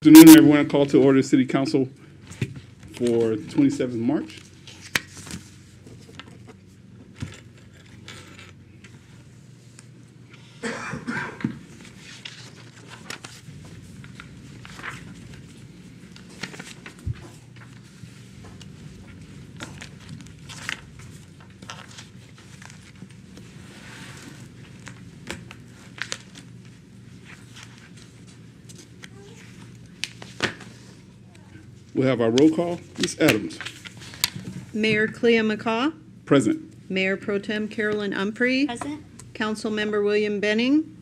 Good afternoon, everyone. Call to order City Council for 27th March. We'll have our roll call. Ms. Adams. Mayor Clea McCaw. Present. Mayor Pro Tem Carolyn Humphrey. Present. Councilmember William Benning.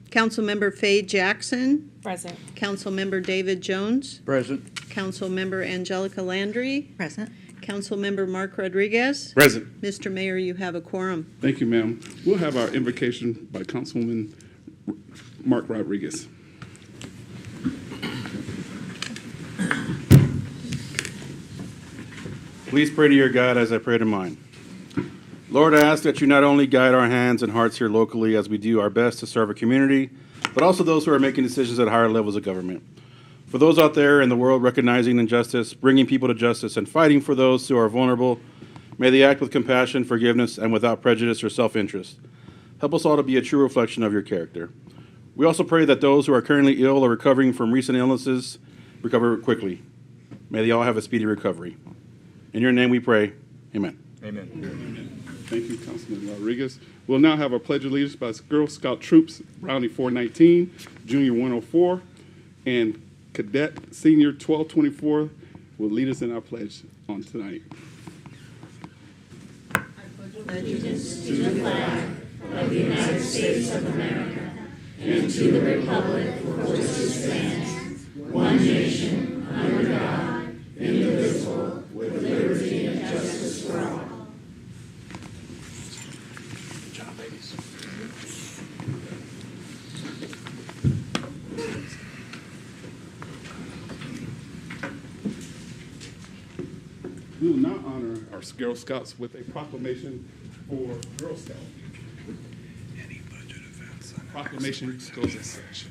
Councilmember Faye Jackson. Present. Councilmember David Jones. Present. Councilmember Angelica Landry. Present. Councilmember Mark Rodriguez. Present. Mr. Mayor, you have a quorum. Thank you, ma'am. We'll have our invocation by Councilwoman Mark Rodriguez. Please pray to your God as I pray to mine. Lord, I ask that you not only guide our hands and hearts here locally as we do our best to serve our community, but also those who are making decisions at higher levels of government. For those out there in the world recognizing injustice, bringing people to justice, and fighting for those who are vulnerable, may they act with compassion, forgiveness, and without prejudice or self-interest. Help us all to be a true reflection of your character. We also pray that those who are currently ill or recovering from recent illnesses recover quickly. May they all have a speedy recovery. In your name we pray. Amen. Amen. Thank you, Councilman Rodriguez. We'll now have our Pledge of Allegiance by Girl Scout Troops, Brownie 419, Junior 104, and Cadet Senior 1224 will lead us in our pledge on tonight. We will now honor our Girl Scouts with a proclamation for Girl Scout. Proclamation goes as such.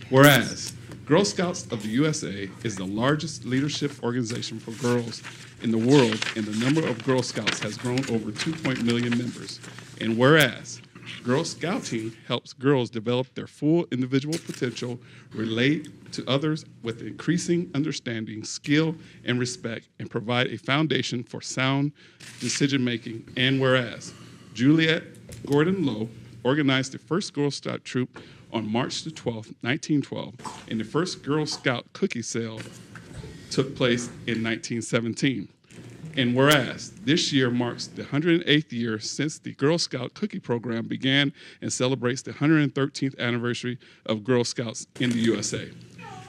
Whereas Girl Scouts of the USA is the largest leadership organization for girls in the world, and the number of Girl Scouts has grown over 2 million members. And whereas Girl Scouting helps girls develop their full individual potential, relate to others with increasing understanding, skill, and respect, and provide a foundation for sound decision-making. And whereas Juliet Gordon Lowe organized the first Girl Scout troop on March the 12th, 1912, and the first Girl Scout cookie sale took place in 1917. And whereas this year marks the 108th year since the Girl Scout cookie program began and celebrates the 113th anniversary of Girl Scouts in the USA.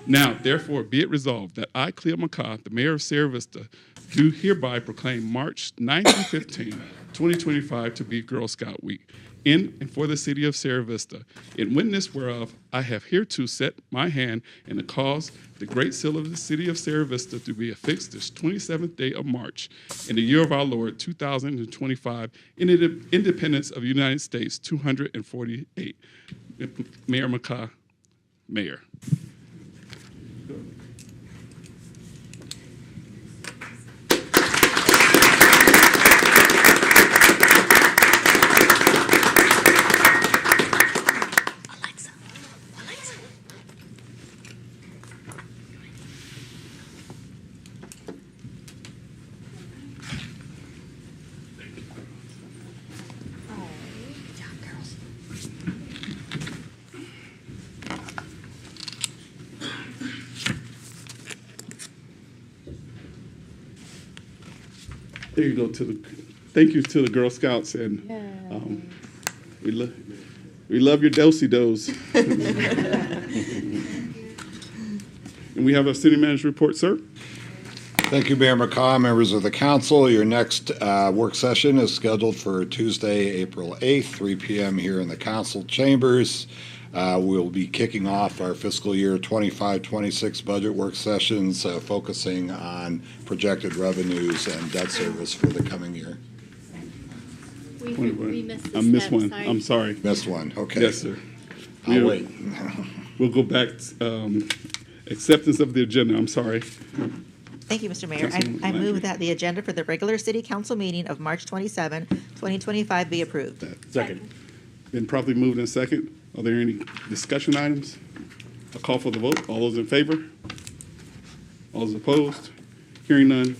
Now, therefore, be it resolved that I, Clea McCaw, the mayor of Sierra Vista, do hereby proclaim March 9 to 15, 2025 to be Girl Scout Week in and for the city of Sierra Vista, in witness whereof I have hereto set my hand in the cause the great seal of the city of Sierra Vista to be affixed this 27th day of March in the year of our Lord 2025 in the independence of the United States 248. Mayor McCaw, Mayor. There you go. Thank you to the Girl Scouts, and we love your do-si-dos. And we have a city manager report, sir. Thank you, Mayor McCaw, members of the council. Your next work session is scheduled for Tuesday, April 8th, 3 p.m. here in the council chambers. We'll be kicking off our fiscal year 25-26 budget work sessions, focusing on projected revenues and debt service for the coming year. We missed the I missed step, one. sorry. I'm sorry. Missed one, okay. Yes, sir. I'll wait. We'll go back, acceptance of the agenda, I'm sorry. Thank you, Mr. Mayor. Councilwoman I Landry. move that the agenda for the regular city council meeting of March 27, 2025 be approved. Second. Been properly moved in second. Are there any discussion items? A call for the vote. All those in favor? All those opposed? Hearing none,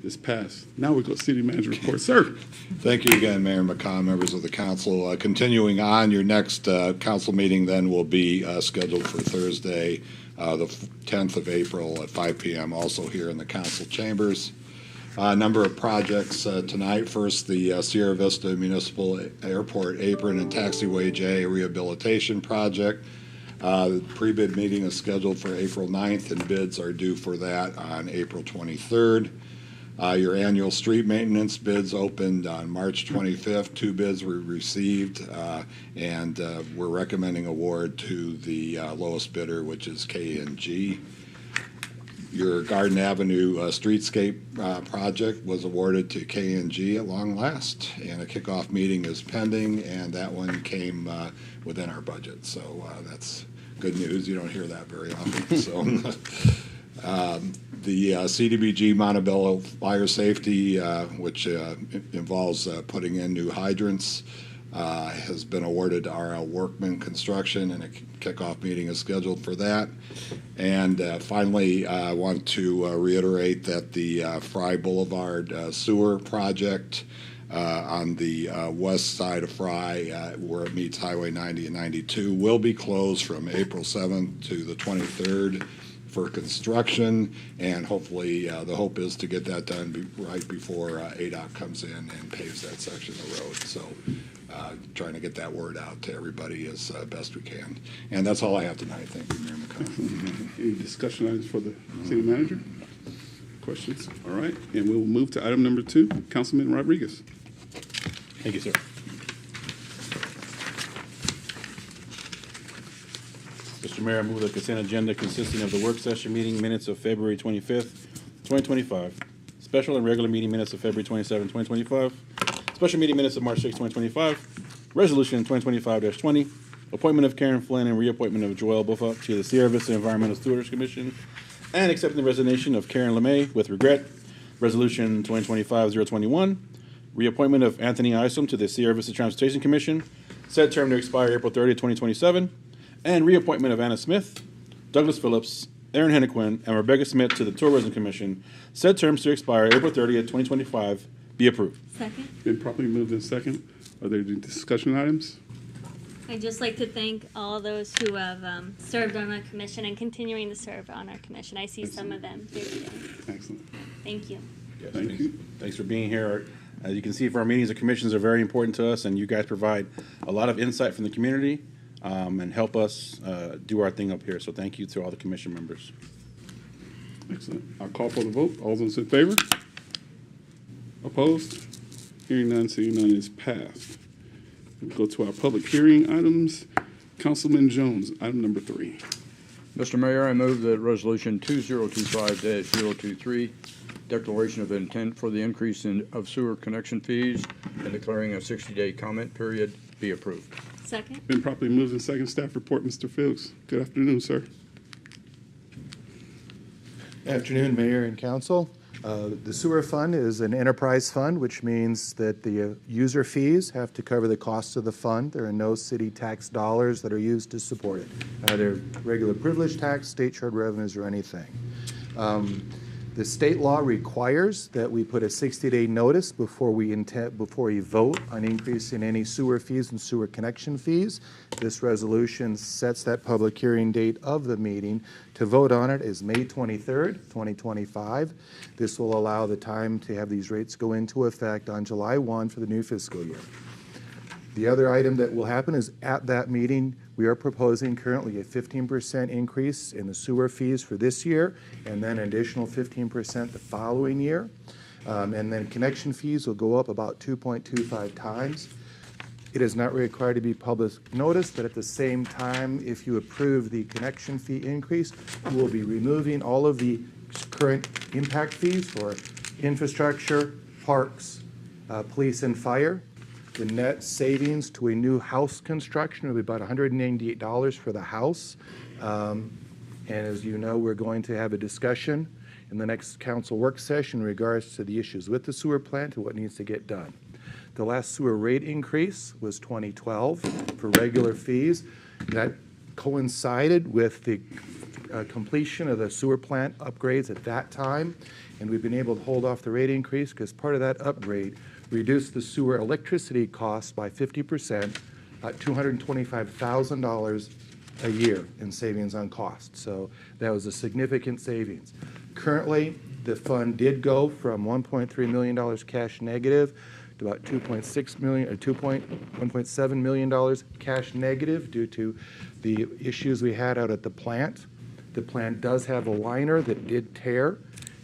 it's passed. Now we go to city manager report. Sir? Thank you again, Mayor McCaw, members of the council. Continuing on, your next council meeting then will be scheduled for Thursday, the 10th of April at 5 p.m., also here in the council chambers. A number of projects tonight. First, the Sierra Vista Municipal Airport Apron and Taxiway J Rehabilitation Project. The pre-bid meeting is scheduled for April 9th, and bids are due for that on April 23rd. Your annual street maintenance bids opened on March 25th. 2 bids were received, and we're recommending award to the lowest bidder, which is K&G. Your Garden Avenue streetscape project was awarded to K&G at long last, and a kickoff meeting is pending, and that one came within our budget. So that's good news. You don't hear that very often. So the CDBG Montebello Fire Safety, which involves putting in new hydrants, has been awarded to RL Workman Construction, and a kickoff meeting is scheduled for that. And finally, I want to reiterate that the Fry Boulevard sewer project on the west side of Fry, where it meets Highway 90 and 92, will be closed from April 7th to the 23rd for construction, and hopefully the hope is to get that done right before ADOT comes in and paves that section of the road. So trying to get that word out to everybody as best we can. And that's all I have tonight. Thank you, Mayor McConnell. Any discussion items for the city manager? Questions? All right, and we will move to item number 2, Councilman Rodriguez. Thank you, sir. Mr. Mayor, I move the consent agenda consisting of the work session meeting minutes of February 25th, 2025, special and regular meeting minutes of February 27, 2025, special meeting minutes of March 6, 2025, resolution 2025-20, appointment of Karen Flynn and reappointment of Joelle Buffa to the Sierra Vista Environmental Stewardship Commission, and accepting the resignation of Karen LeMay with regret, resolution 2025-021, reappointment of Anthony Isom to the Sierra Vista Transportation Commission, said term to expire April 30, 2027, and reappointment of Anna Smith, Douglas Phillips, Aaron Hennequin, and Rebecca Smith to the Tourism Commission, said terms to expire April 30th, 2025, be approved. Second. Been properly moved in second. Are there any discussion items? I'd just like to thank all those who have served on our commission and continuing to serve on our commission. I see some of them here today. Excellent. Thank you. Yes, Thank you. Thanks for being here. As you can see, for our meetings, the commissions are very important to us, and you guys provide a lot of insight from the community and help us do our thing up here. So thank you to all the commission members. Excellent. I'll call for the vote. All those in favor? Opposed? Hearing none, seeing none is passed. We'll go to our public hearing items. Councilman Jones, item number 3. Mr. Mayor, I move that Resolution 2025-023, declaration of intent for the increase of sewer connection fees and declaring a 60-day comment period, be approved. Second. Been properly moved in second. Staff report, Mr. Fields. Good afternoon, sir. Afternoon, Mayor and Council. The sewer fund is an enterprise fund, which means that the user fees have to cover the costs of the fund. There are no city tax dollars that are used to support it, either regular privilege tax, state charge revenues, or anything. The state law requires that we put a 60-day notice before we vote on increasing any sewer fees and sewer connection fees. This resolution sets that public hearing date of the meeting. To vote on it is May 23rd, 2025. This will allow the time to have these rates go into effect on July 1 for the new fiscal year. The other item that will happen is at that meeting, we are proposing currently a 15% increase in the sewer fees for this year, and then an additional 15% the following year. And then connection fees will go up about 2.25 times. It is not required to be public notice, but at the same time, if you approve the connection fee increase, we will be removing all of the current impact fees for infrastructure, parks, police, and fire. The net savings to a new house construction will be about $198 for the house. And as you know, we're going to have a discussion in the next council work session in regards to the issues with the sewer plant and what needs to get done. The last sewer rate increase was 2012 for regular fees. That coincided with the completion of the sewer plant upgrades at that time, and we've been able to hold off the rate increase because part of that upgrade reduced the sewer electricity costs by 50%, about $225,000 a year in savings on cost. So that was a significant savings. Currently, the fund did go from $1.3 million cash negative to about $2.6 million or $1.7 million cash negative due to the issues we had out at the plant. The plant does have a liner that did tear.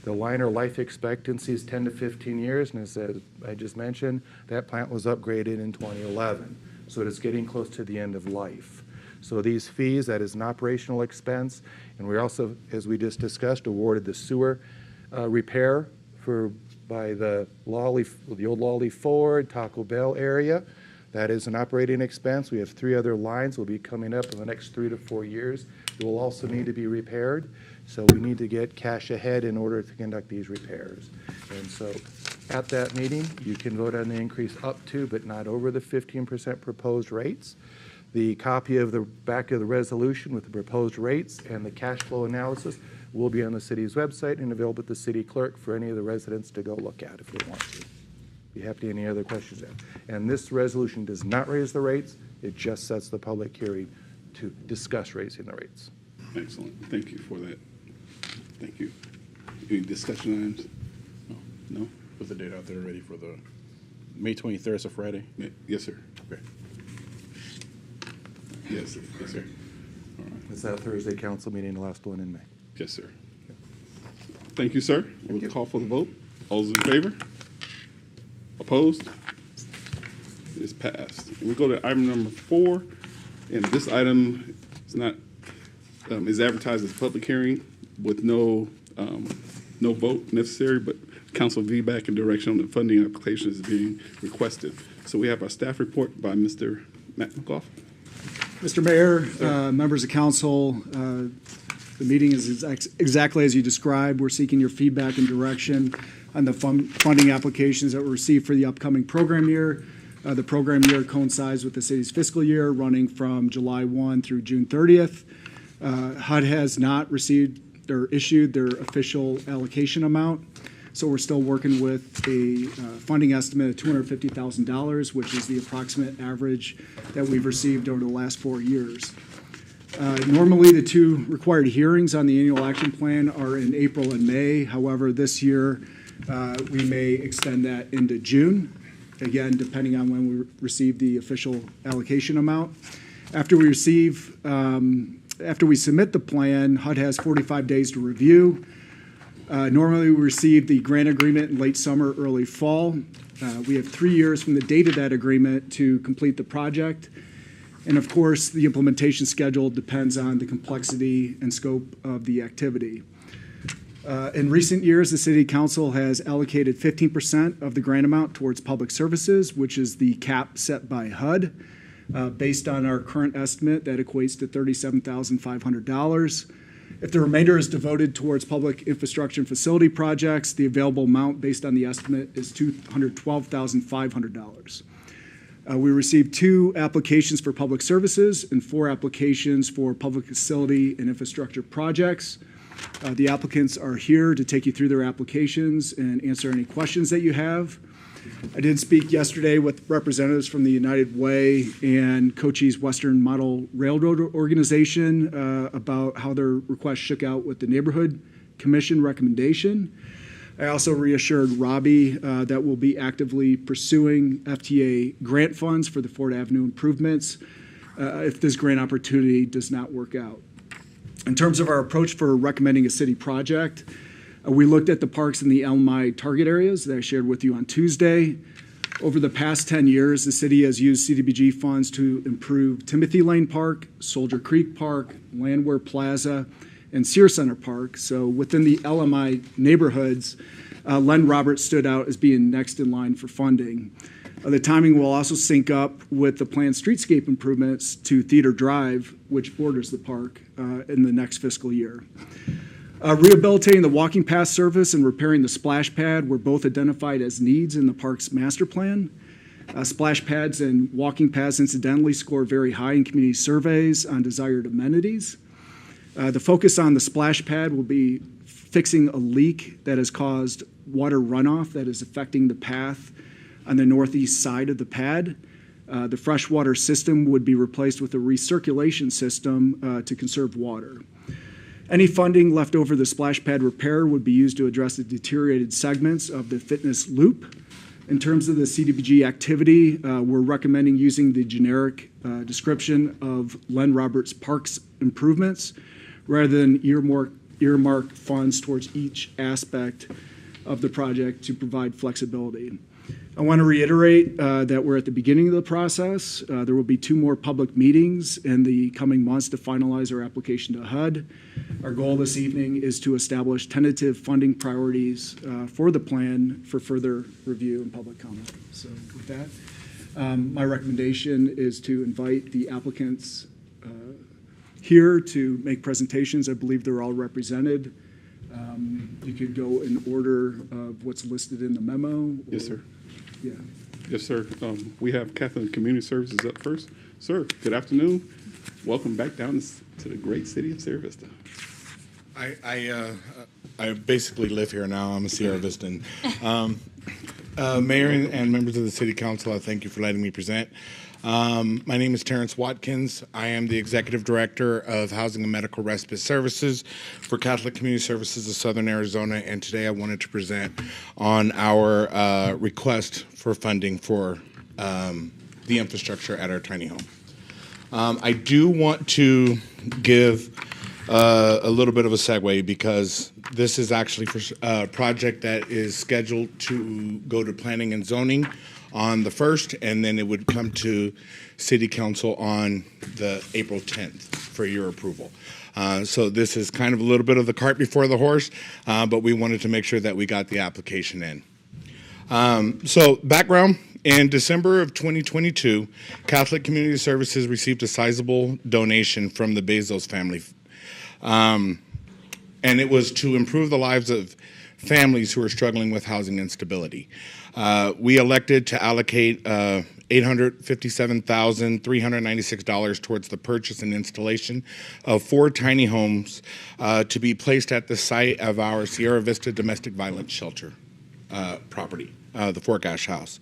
The liner life expectancy is 10 to 15 years, and as I just mentioned, that plant was upgraded in 2011. So it is getting close to the end of life. So these fees, that is an operational expense, and we also, as we just discussed, awarded the sewer repair by the old Lawley Ford, Taco Bell area. That is an operating expense. We have 3 other lines will be coming up in the next 3 to 4 years. It will also need to be repaired. So we need to get cash ahead in order to conduct these repairs. And so at that meeting, you can vote on the increase up to, but not over the 15% proposed rates. The copy of the back of the resolution with the proposed rates and the cash flow analysis will be on the city's website and available at the city clerk for any of the residents to go look at if they want to. Be happy to any other questions there. And this resolution does not raise the rates. It just sets the public hearing to discuss raising the rates. Excellent. Thank you for that. Thank you. Any discussion items? No? Put the date out there ready for the May 23rd, it's a Friday? Yes, sir. Okay. Yes, yes, sir. All right. It's that Thursday council meeting, the last one in May. Yes, sir. Thank you, sir. We'll call for the vote. All those in favor? Opposed? It is passed. And we go to item number 4, and this item is not is advertised as a public hearing with no vote necessary, but council feedback and direction on the funding application is being requested. So we have our staff report by Mr. Matt McGough. Mr. Mayor, members of council, the meeting is exactly as you described. We're seeking your feedback and direction on the funding applications that were received for the upcoming program year. The program year coincides with the city's fiscal year, running from July 1 through June 30th. HUD has not received or issued their official allocation amount, so we're still working with a funding estimate of $250,000, which is the approximate average that we've received over the last 4 years. Normally, the 2 required hearings on the annual action plan are in April and May. However, this year, we may extend that into June, again, depending on when we receive the official allocation amount. After we submit the plan, HUD has 45 days to review. Normally, we receive the grant agreement in late summer, early fall. We have 3 years from the date of that agreement to complete the project. And of course, the implementation schedule depends on the complexity and scope of the activity. In recent years, the City Council has allocated 15% of the grant amount towards public services, which is the cap set by HUD. Based on our current estimate, that equates to $37,500. If the remainder is devoted towards public infrastructure and facility projects, the available amount based on the estimate is $212,500. We received 2 applications for public services and 4 applications for public facility and infrastructure projects. The applicants are here to take you through their applications and answer any questions that you have. I did speak yesterday with representatives from the United Way and Cochise Western Model Railroad Organization about how their request shook out with the Neighborhood Commission recommendation. I also reassured Robbie that we'll be actively pursuing FTA grant funds for the Ford Avenue improvements if this grant opportunity does not work out. In terms of our approach for recommending a city project, we looked at the parks in the LMI target areas that I shared with you on Tuesday. Over the past 10 years, the city has used CDBG funds to improve Timothy Lane Park, Soldier Creek Park, Landwehr Plaza, and Sears Center Park. So within the LMI neighborhoods, Len Roberts stood out as being next in line for funding. The timing will also sync up with the planned streetscape improvements to Theater Drive, which borders the park, in the next fiscal year. Rehabilitating the walking path surface and repairing the splash pad were both identified as needs in the park's master plan. Splash pads and walking paths incidentally score very high in community surveys on desired amenities. The focus on the splash pad will be fixing a leak that has caused water runoff that is affecting the path on the northeast side of the pad. The freshwater system would be replaced with a recirculation system to conserve water. Any funding left over the splash pad repair would be used to address the deteriorated segments of the fitness loop. In terms of the CDBG activity, we're recommending using the generic description of Len Roberts Parks improvements rather than earmark funds towards each aspect of the project to provide flexibility. I want to reiterate that we're at the beginning of the process. There will be 2 more public meetings in the coming months to finalize our application to HUD. Our goal this evening is to establish tentative funding priorities for the plan for further review and public comment. So with that, my recommendation is to invite the applicants here to make presentations. I believe they're all represented. You could go in order of what's listed in the memo. Yes, sir. Yeah. Yes, sir. We have Catholic Community Services up first. Sir, good afternoon. Welcome back down to the great city of Sierra Vista. I basically live here now. I'm a Sierra Vistan. Mayor and members of the City Council, I thank you for letting me present. My name is Terrence Watkins. I am the Executive Director of Housing and Medical Respite Services for Catholic Community Services of Southern Arizona, and today I wanted to present on our request for funding for the infrastructure at our tiny home. I do want to give a little bit of a segue because this is actually for a project that is scheduled to go to planning and zoning on the 1st, and then it would come to City Council on the April 10th for your approval. So this is kind of a little bit of the cart before the horse, but we wanted to make sure that we got the application in. So background, in December of 2022, Catholic Community Services received a sizable donation from the Bezos family. And it was to improve the lives of families who are struggling with housing instability. We elected to allocate $857,396 towards the purchase and installation of 4 tiny homes to be placed at the site of our Sierra Vista Domestic Violence Shelter property, the Fort Gash House.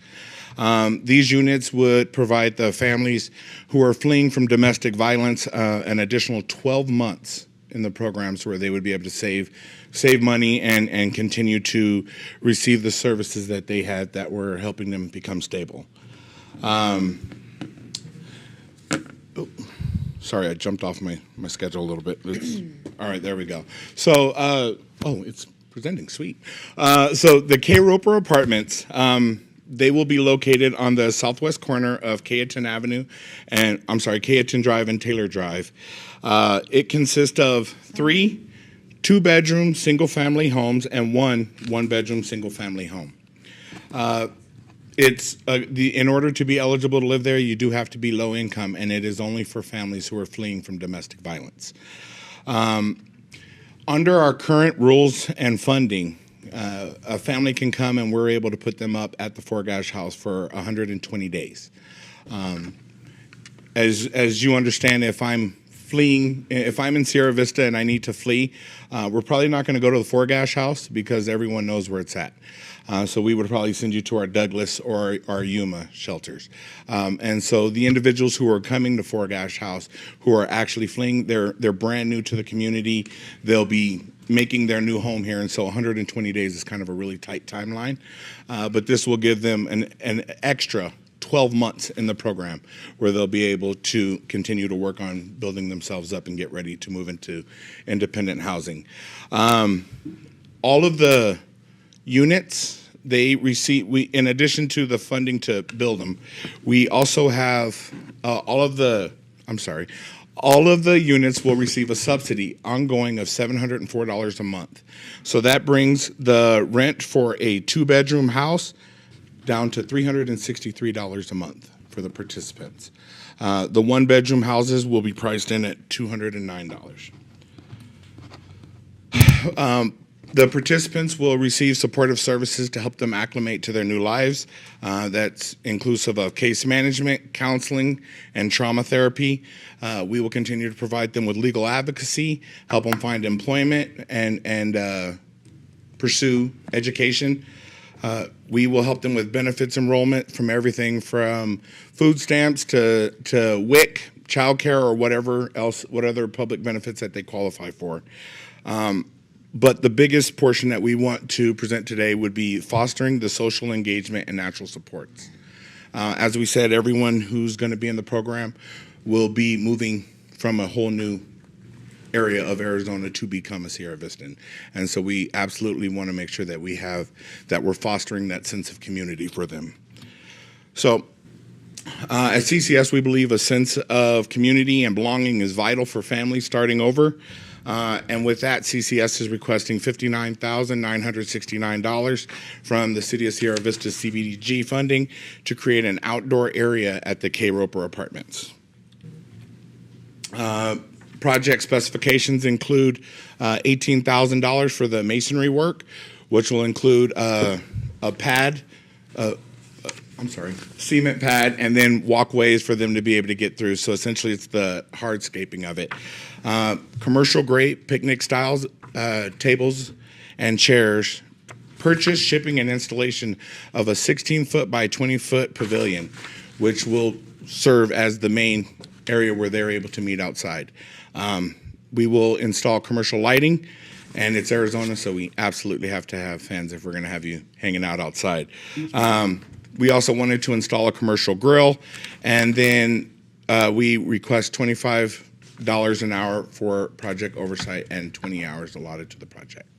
These units would provide the families who are fleeing from domestic violence an additional 12 months in the programs where they would be able to save money and continue to receive the services that they had that were helping them become stable. Sorry, I jumped off my schedule a little bit. All right, there we go. So, it's presenting, sweet. So the K. Roper Apartments, they will be located on the southwest corner of Cayetan Avenue Cayetan Drive and Taylor Drive. It consists of 3 2-bedroom single-family homes and one bedroom single-family home. In order to be eligible to live there, you do have to be low income, and it is only for families who are fleeing from domestic violence. Under our current rules and funding, a family can come and we're able to put them up at the Fort Gash House for 120 days. As you understand, if I'm in Sierra Vista and I need to flee, we're probably not going to go to the Fort Gash House because everyone knows where it's at. So we would probably send you to our Douglas or our Yuma shelters. And so the individuals who are coming to Fort Gash House, who are actually fleeing, they're brand new to the community. They'll be making their new home here, and so 120 days is kind of a really tight timeline. But this will give them an extra 12 months in the program where they'll be able to continue to work on building themselves up and get ready to move into independent housing. All of the units they receive, in addition to the funding to build them, we also have all of the units will receive a subsidy ongoing of $704 a month. So that brings the rent for a 2-bedroom house down to $363 a month for the participants. The one-bedroom houses will be priced in at $209. The participants will receive supportive services to help them acclimate to their new lives. That's inclusive of case management, counseling, and trauma therapy. We will continue to provide them with legal advocacy, help them find employment, and pursue education. We will help them with benefits enrollment, from everything from food stamps to WIC, childcare, or what other public benefits that they qualify for. But the biggest portion that we want to present today would be fostering the social engagement and natural supports. As we said, everyone who's going to be in the program will be moving from a whole new area of Arizona to become a Sierra Vistan. And so we absolutely want to make sure that we're fostering that sense of community for them. So at CCS, we believe a sense of community and belonging is vital for families starting over. And with that, CCS is requesting $59,969 from the City of Sierra Vista CBDG funding to create an outdoor area at the K. Roper Apartments. Project specifications include $18,000 for the masonry work, which will include a pad, cement pad, and then walkways for them to be able to get through. So essentially, it's the hardscaping of it. Commercial grade picnic styles, tables and chairs. Purchase, shipping, and installation of a 16-foot by 20-foot pavilion, which will serve as the main area where they're able to meet outside. We will install commercial lighting, and it's Arizona, so we absolutely have to have fans if we're going to have you hanging out outside. We also wanted to install a commercial grill, and then we request $25 an hour for project oversight and 20 hours allotted to the project.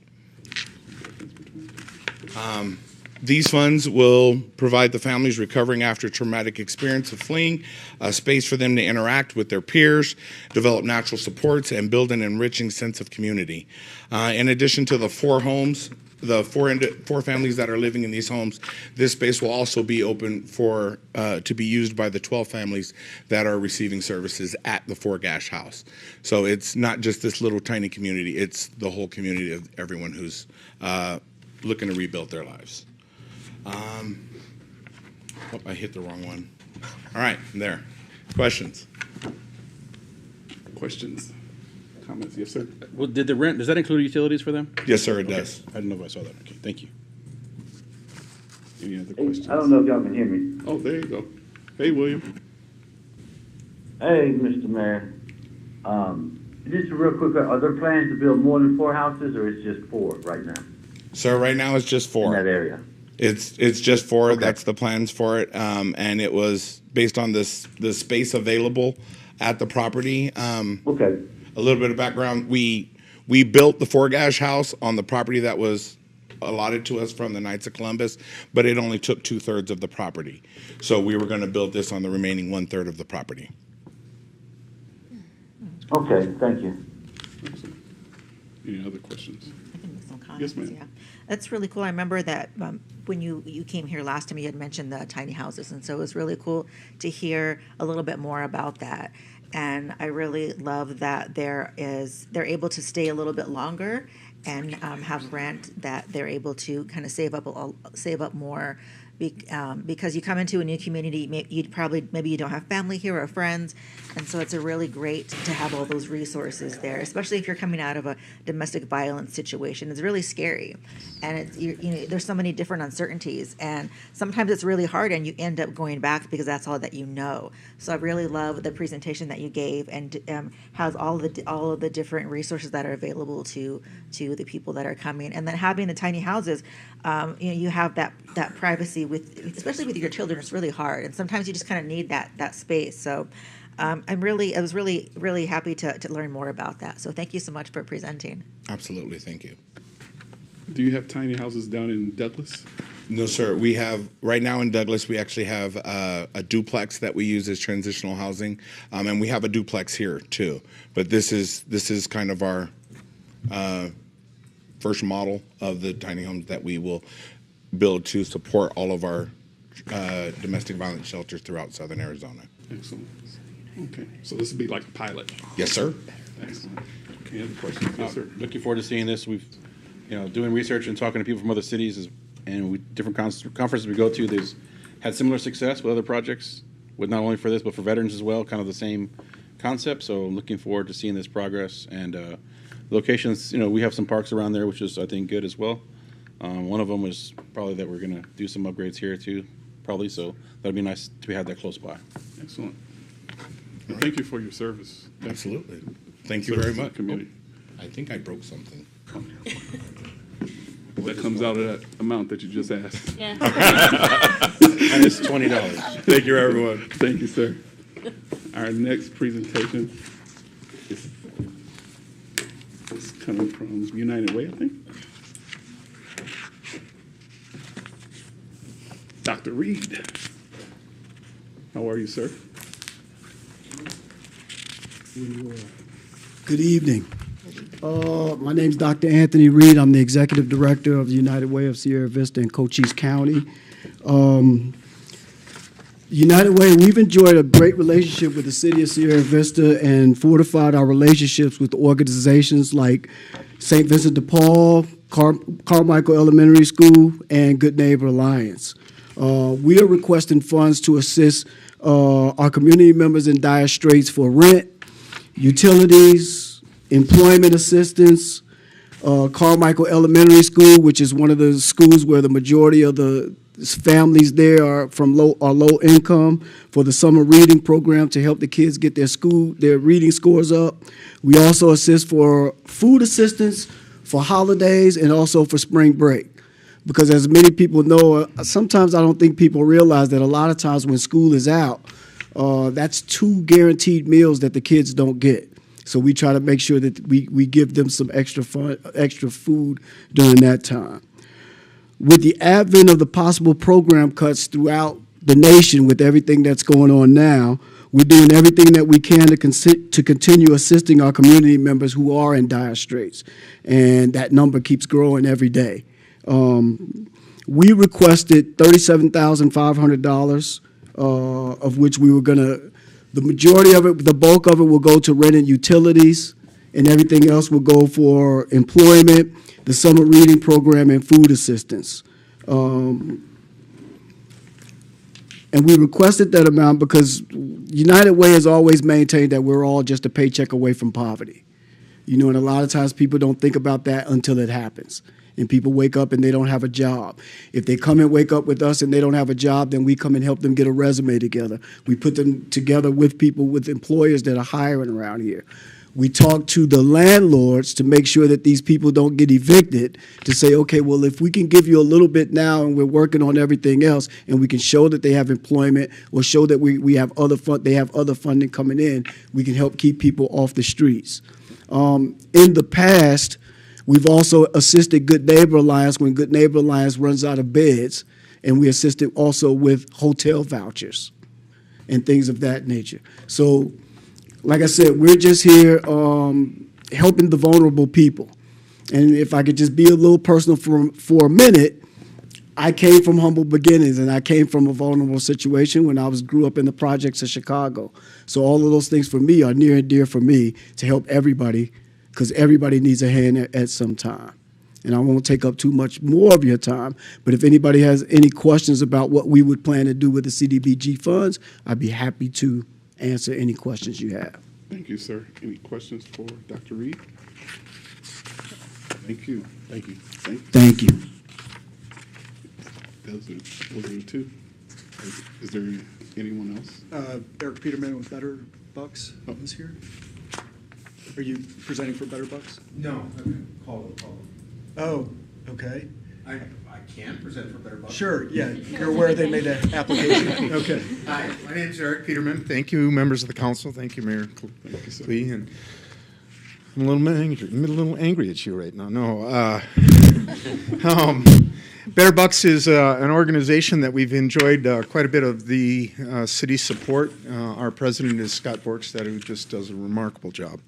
These funds will provide the families recovering after traumatic experience of fleeing a space for them to interact with their peers, develop natural supports, and build an enriching sense of community. In addition to the 4 homes, the four families that are living in these homes, this space will also be open for to be used by the 12 families that are receiving services at the Four Gash House. So it's not just this little tiny community, it's the whole community of everyone who's looking to rebuild their lives. Oh, I hit the wrong one. All right, I'm there. Questions? Questions? Comments? Yes, sir. Well, did the rent, does that include utilities for them? Yes, sir, it does. I didn't know if I saw that. Okay, thank you. Any other questions? I don't know if y'all can hear me. Oh, there you go. Hey, William. Hey, Mr. Mayor. Just real quick, are there plans to build more than 4 houses, or it's just 4 right now? So right now it's just 4. In that area? It's just 4. Okay. That's the plans for it, and it was based on the space available at the property. Okay. A little bit of background: we built the Four Gash House on the property that was allotted to us from the Knights of Columbus, but it only took 2/3 of the property. So we were going to build this on the remaining 1/3 of the property. Okay, thank you. Any other questions? I can make some comments. Yes, ma'am. Yeah, that's really cool. I remember that when you came here last time, you had mentioned the tiny houses, and so it was really cool to hear a little bit more about that. And I really love that they're able to stay a little bit longer and have rent that they're able to kind of save up more. Because you come into a new community, maybe you don't have family here or friends, and so it's a really great to have all those resources there, especially if you're coming out of a domestic violence situation. It's really scary, and there's so many different uncertainties, and sometimes it's really hard, and you end up going back because that's all that you know. So I really love the presentation that you gave, and has all of the different resources that are available to the people that are coming, and then having the tiny houses. You have that privacy especially with your children. It's really hard, and sometimes you just kind of need that space. So I was really happy to learn more about that. So thank you so much for presenting. Absolutely, thank you. Do you have tiny houses down in Douglas? No, sir. We have right now in Douglas. We actually have a duplex that we use as transitional housing, and we have a duplex here too. But this is kind of our first model of the tiny homes that we will build to support all of our domestic violence shelters throughout southern Arizona. Excellent. Okay, so this would be like a pilot. Yes, sir. Excellent. Any other questions? Yes, sir. Looking forward to seeing this. We've, doing research and talking to people from other cities and different conferences we go to, they've had similar success with other projects, with not only for this, but for veterans as well, kind of the same concept. So I'm looking forward to seeing this progress. And locations, we have some parks around there, which is, I think, good as well. One of them was probably that we're going to do some upgrades here too, probably. So that'd be nice to have that close by. Excellent. Well, thank you for your service. Absolutely. Thank you very Service to the much. community. I think I broke something. That comes out of that amount that you just asked. Yeah. And it's $20. Thank you, everyone. Thank you, sir. Our next presentation is coming from United Way, I think. Dr. Reed. How are you, sir? Good evening. My name is Dr. Anthony Reed. I'm the Executive Director of the United Way of Sierra Vista in Cochise County. United Way, we've enjoyed a great relationship with the city of Sierra Vista and fortified our relationships with organizations like St. Vincent de Paul, Carmichael Elementary School, and Good Neighbor Alliance. We are requesting funds to assist our community members in dire straits for rent, utilities, employment assistance. Carmichael Elementary School, which is one of the schools where the majority of the families there are low income, for the summer reading program to help the kids get their reading scores up. We also assist for food assistance for holidays and also for spring break. Because as many people know, sometimes I don't think people realize that a lot of times when school is out, that's 2 guaranteed meals that the kids don't get. So we try to make sure that we give them some extra food during that time. With the advent of the possible program cuts throughout the nation with everything that's going on now, we're doing everything that we can to continue assisting our community members who are in dire straits. And that number keeps growing every day. We requested $37,500, of which we were going to, the majority of it, the bulk of it will go to rent and utilities, and everything else will go for employment, the summer reading program, and food assistance. And we requested that amount because United Way has always maintained that we're all just a paycheck away from poverty. And a lot of times people don't think about that until it happens. And people wake up and they don't have a job. If they come and wake up with us and they don't have a job, then we come and help them get a resume together. We put them together with people, with employers that are hiring around here. We talk to the landlords to make sure that these people don't get evicted, to say, okay, well, if we can give you a little bit now and we're working on everything else and we can show that they have employment or show that we have they have other funding coming in, we can help keep people off the streets. In the past, we've also assisted Good Neighbor Alliance when Good Neighbor Alliance runs out of beds, and we assisted also with hotel vouchers and things of that nature. So, like I said, we're just here helping the vulnerable people. And if I could just be a little personal for a minute, I came from humble beginnings, and I came from a vulnerable situation when I grew up in the projects of Chicago. So all of those things for me are near and dear for me to help everybody, because everybody needs a hand at some time. And I won't take up too much more of your time, but if anybody has any questions about what we would plan to do with the CDBG funds, I'd be happy to answer any questions you have. Thank you, sir. Any questions for Dr. Reed? Thank you. Thank you. Thank you. Those are the two. Is there anyone else? Eric Peterman with Better Bucks is here. Are you presenting for Better Bucks? No, call. Oh, okay. I can present for Better Bucks. Sure, yeah. You're aware they made an application. Okay. Hi, my name is Eric Peterman. Thank you, members of the council. Thank you, Mayor Clee. And I'm a little angry at you right now. No. Better Bucks is an organization that we've enjoyed quite a bit of the city support. Our president is Scott Borkstead, who just does a remarkable job.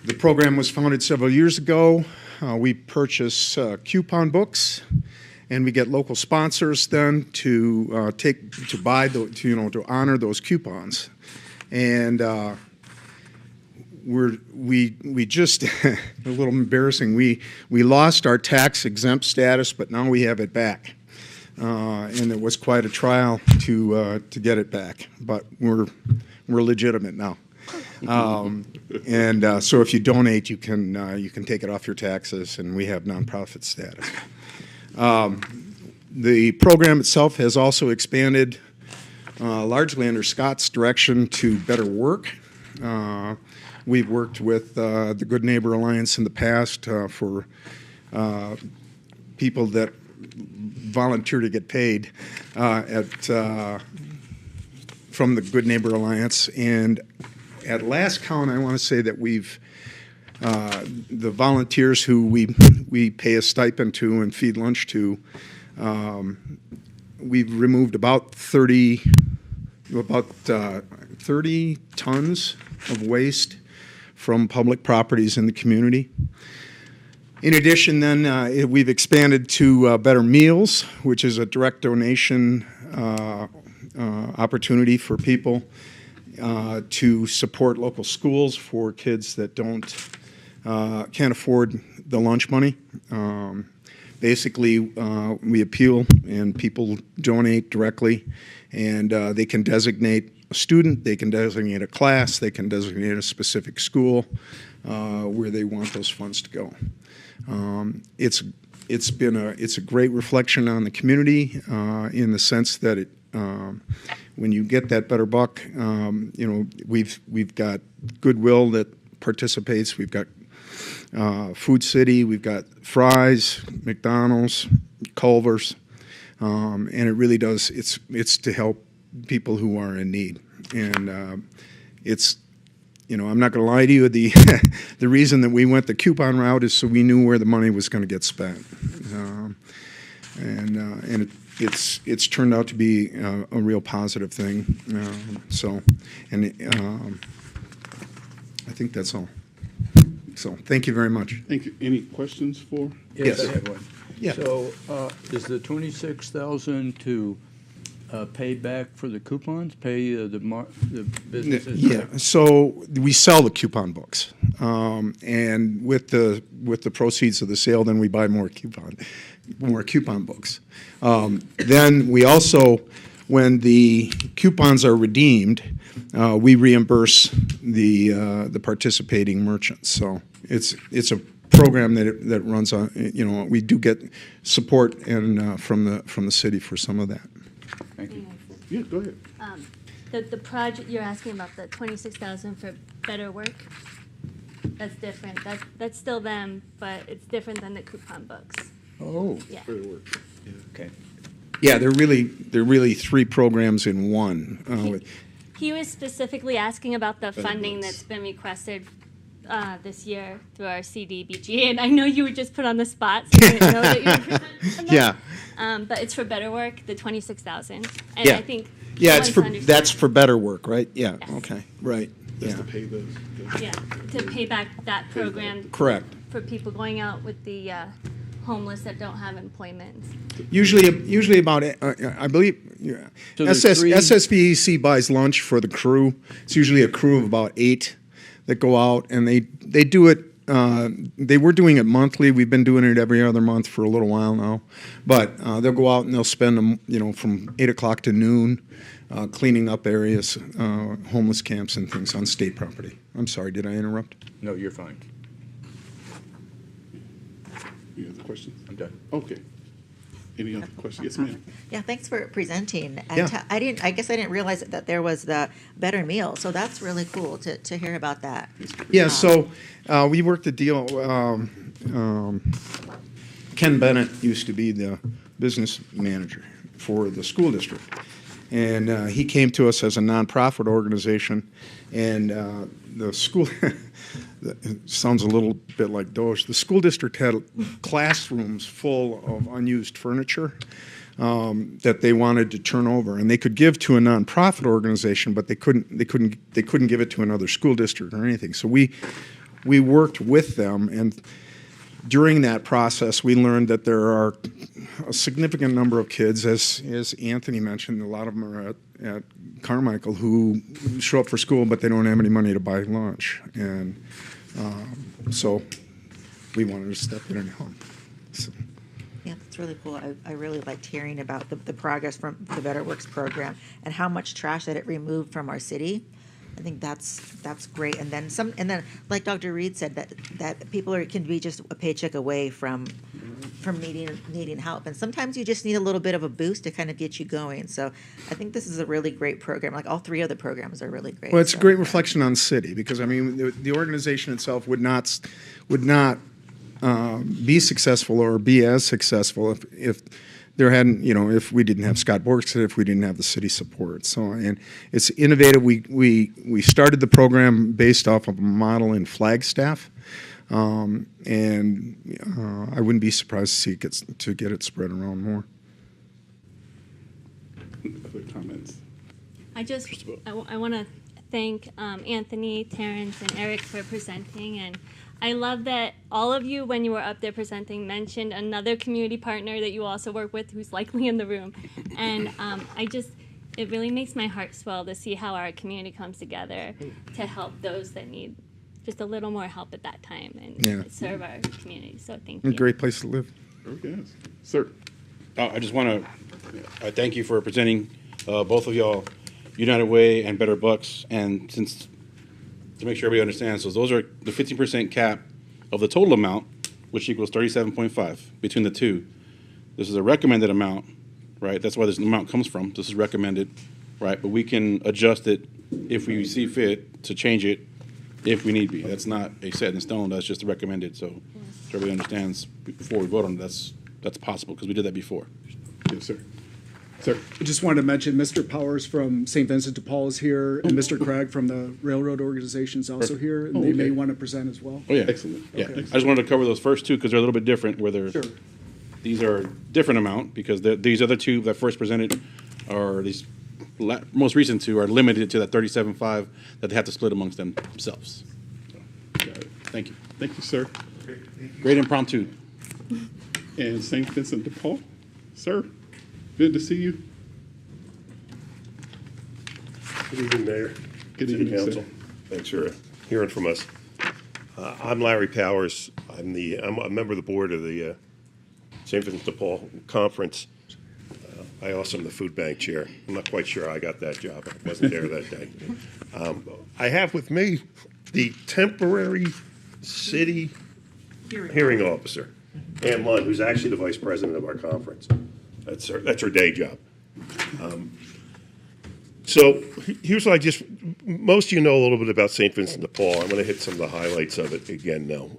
The program was founded several years ago. We purchase coupon books, and we get local sponsors then to to honor those coupons, and we just a little embarrassing. We lost our tax exempt status, but now we have it back, and it was quite a trial to get it back. But we're legitimate now, and so if you donate, you can take it off your taxes, and we have nonprofit status. The program itself has also expanded largely under Scott's direction to Better Work. We've worked with the Good Neighbor Alliance in the past for people that volunteer to get paid from the Good Neighbor Alliance. And at last count, I want to say that we've the volunteers who we pay a stipend to and feed lunch to, we've removed about 30 tons of waste from public properties in the community. In addition, then, we've expanded to Better Meals, which is a direct donation opportunity for people to support local schools for kids that can't afford the lunch money. Basically, we appeal and people donate directly, and they can designate a student, they can designate a class, they can designate a specific school where they want those funds to go. It's a great reflection on the community in the sense that when you get that better buck, we've got Goodwill that participates, we've got Food City, we've got Fry's, McDonald's, Culver's, and it really does. It's to help people who are in need, and I'm not going to lie to you. The reason that we went the coupon route is so we knew where the money was going to get spent, and it's turned out to be a real positive thing. I think that's all. So thank you very much. Thank you. Any questions for? Yes, Yes. I have one. Yeah. So, is the 26,000 to pay back for the coupons, pay the businesses? Yeah, so we sell the coupon books, and with the proceeds of the sale, then we buy more coupon books. Then we also, when the coupons are redeemed, we reimburse the participating merchants. So it's a program that runs on. We do get support and from the city for some of that. Thank you. Yeah, go ahead. The project you're asking about, the 26,000 for Better Work, that's different. That's still them, but it's different than the coupon books. Oh. Yeah. Okay. Yeah, they're really three programs in one. He was specifically asking about the funding that's been requested this year through our CDBG, and I know you were just put on the spot, so I didn't know that you were presenting that. Yeah. But it's for Better Work, the 26,000, and Yeah. I think Yeah, everyone's that's for Better Work, right? Yeah. Yes. Okay. Right. That's Yeah. to pay the yeah, to pay back that program Correct. for people going out with the homeless that don't have employment. Usually about, I believe, yeah. So there's three- SSVEC buys lunch for the crew. It's usually a crew of about 8 that go out, and they do it. They were doing it monthly. We've been doing it every other month for a little while now. But they'll go out and they'll spend them, from 8 o'clock to noon, cleaning up areas, homeless camps and things on state property. I'm sorry, did I interrupt? No, you're fine. You have the questions? I'm done. Okay. Any other questions? Yes, ma'am. Yeah, thanks for presenting. And Yeah. I guess I didn't realize that there was the Better Meal, so that's really cool to hear about that. Yeah, so we worked a deal. Ken Bennett used to be the business manager for the school district. And he came to us as a nonprofit organization. And the school, it sounds a little bit like Doge, the school district had classrooms full of unused furniture that they wanted to turn over. And they could give to a nonprofit organization, but they couldn't give it to another school district or anything. So we worked with them, and during that process, we learned that there are a significant number of kids, as Anthony mentioned, a lot of them are at Carmichael, who show up for school, but they don't have any money to buy lunch. And so we wanted to step in and help. So. Yeah, that's really cool. I really liked hearing about the progress from the Better Works program and how much trash that it removed from our city. I think that's great. And then like Dr. Reed said, that people can be just a paycheck away from needing help. And sometimes you just need a little bit of a boost to kind of get you going. So I think this is a really great program. Like all three of the programs are really great. Well, it's a great reflection on the city because I mean the organization itself would not be successful or be as successful if there hadn't, if we didn't have Scott Borkstead, if we didn't have the city support. So, and it's innovative. We started the program based off of a model in Flagstaff, and I wouldn't be surprised to see it get it spread around more. Other comments? I want to thank Anthony, Terrence, and Eric for presenting, and I love that all of you, when you were up there presenting, mentioned another community partner that you also work with who's likely in the room. And it really makes my heart swell to see how our community comes together to help those that need just a little more help at that time and serve our community. So thank you. A great place to live. Yes. Sir. I just want to thank you for presenting, both of y'all, United Way and Better Bucks. And to make sure everybody understands, so those are the 15% cap of the total amount, which equals 37.5 between the two. This is a recommended amount, right? That's where this amount comes from. This is recommended, right? But we can adjust it if we see fit to change it if we need be. That's not a set in stone. That's just recommended. So everybody understands before we vote on it, that's possible because we did that before. Yes, sir. Sir. I just wanted to mention Mr. Powers from St. Vincent de Paul is here, and Mr. Craig from the Railroad Organization is also here, and they may want to present as well. Oh, yeah. Excellent. Yeah. Okay. I just wanted to cover those first two because they're a little bit different where Sure. these are different amount because these other two that first presented are these most recent two are limited to that 37.5 that they have to split amongst themselves. So, got it. Thank you. Thank you, sir. Great impromptu. And St. Vincent de Paul. Sir, good to see you. Good evening, Mayor. Good City evening, Council. sir. Thanks for hearing from us. I'm Larry Powers. I'm a member of the board of the St. Vincent de Paul Conference. I also am the food bank chair. I'm not quite sure I got that job. I wasn't there that day. I have with me the temporary city hearing officer, Ann Lund, who's actually the vice president of our conference. That's her day job. So here's what most of you know a little bit about St. Vincent de Paul. I'm going to hit some of the highlights of it again now.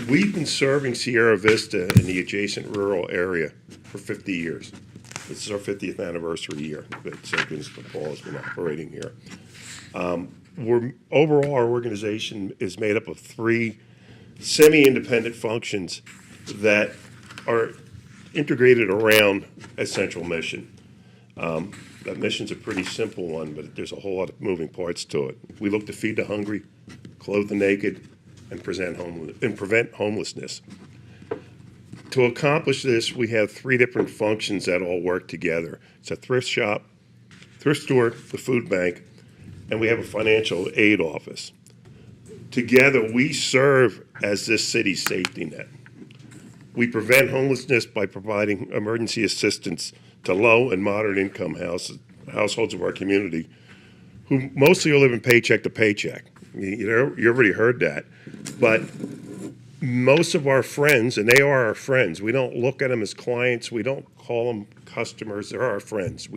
We've been serving Sierra Vista and the adjacent rural area for 50 years. This is our 50th anniversary year that St. Vincent de Paul has been operating here. Overall, our organization is made up of 3 semi-independent functions that are integrated around a central mission. That mission's a pretty simple one, but there's a whole lot of moving parts to it. We look to feed the hungry, clothe the naked, and prevent homelessness. To accomplish this, we have 3 different functions that all work together. It's a thrift shop, thrift store, the food bank, and we have a financial aid office. Together, we serve as this city's safety net. We prevent homelessness by providing emergency assistance to low and moderate income households of our community who mostly are living paycheck to paycheck. You already heard that. But most of our friends, and they are our friends, we don't look at them as clients, we don't call them customers, they're our friends.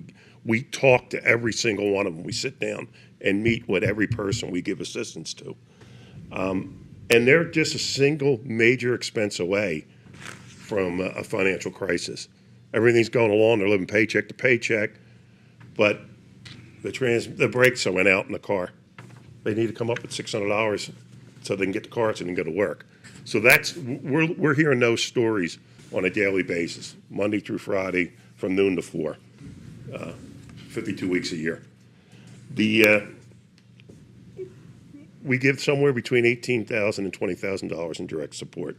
We talk to every single one of them. We sit down and meet with every person we give assistance to. And they're just a single major expense away from a financial crisis. Everything's going along, they're living paycheck to paycheck, but the brakes went out in the car. They need to come up with $600 so they can get the car so they can go to work. So we're hearing those stories on a daily basis, Monday through Friday, from noon to 4, 52 weeks a year. We give somewhere between $18,000 and $20,000 in direct support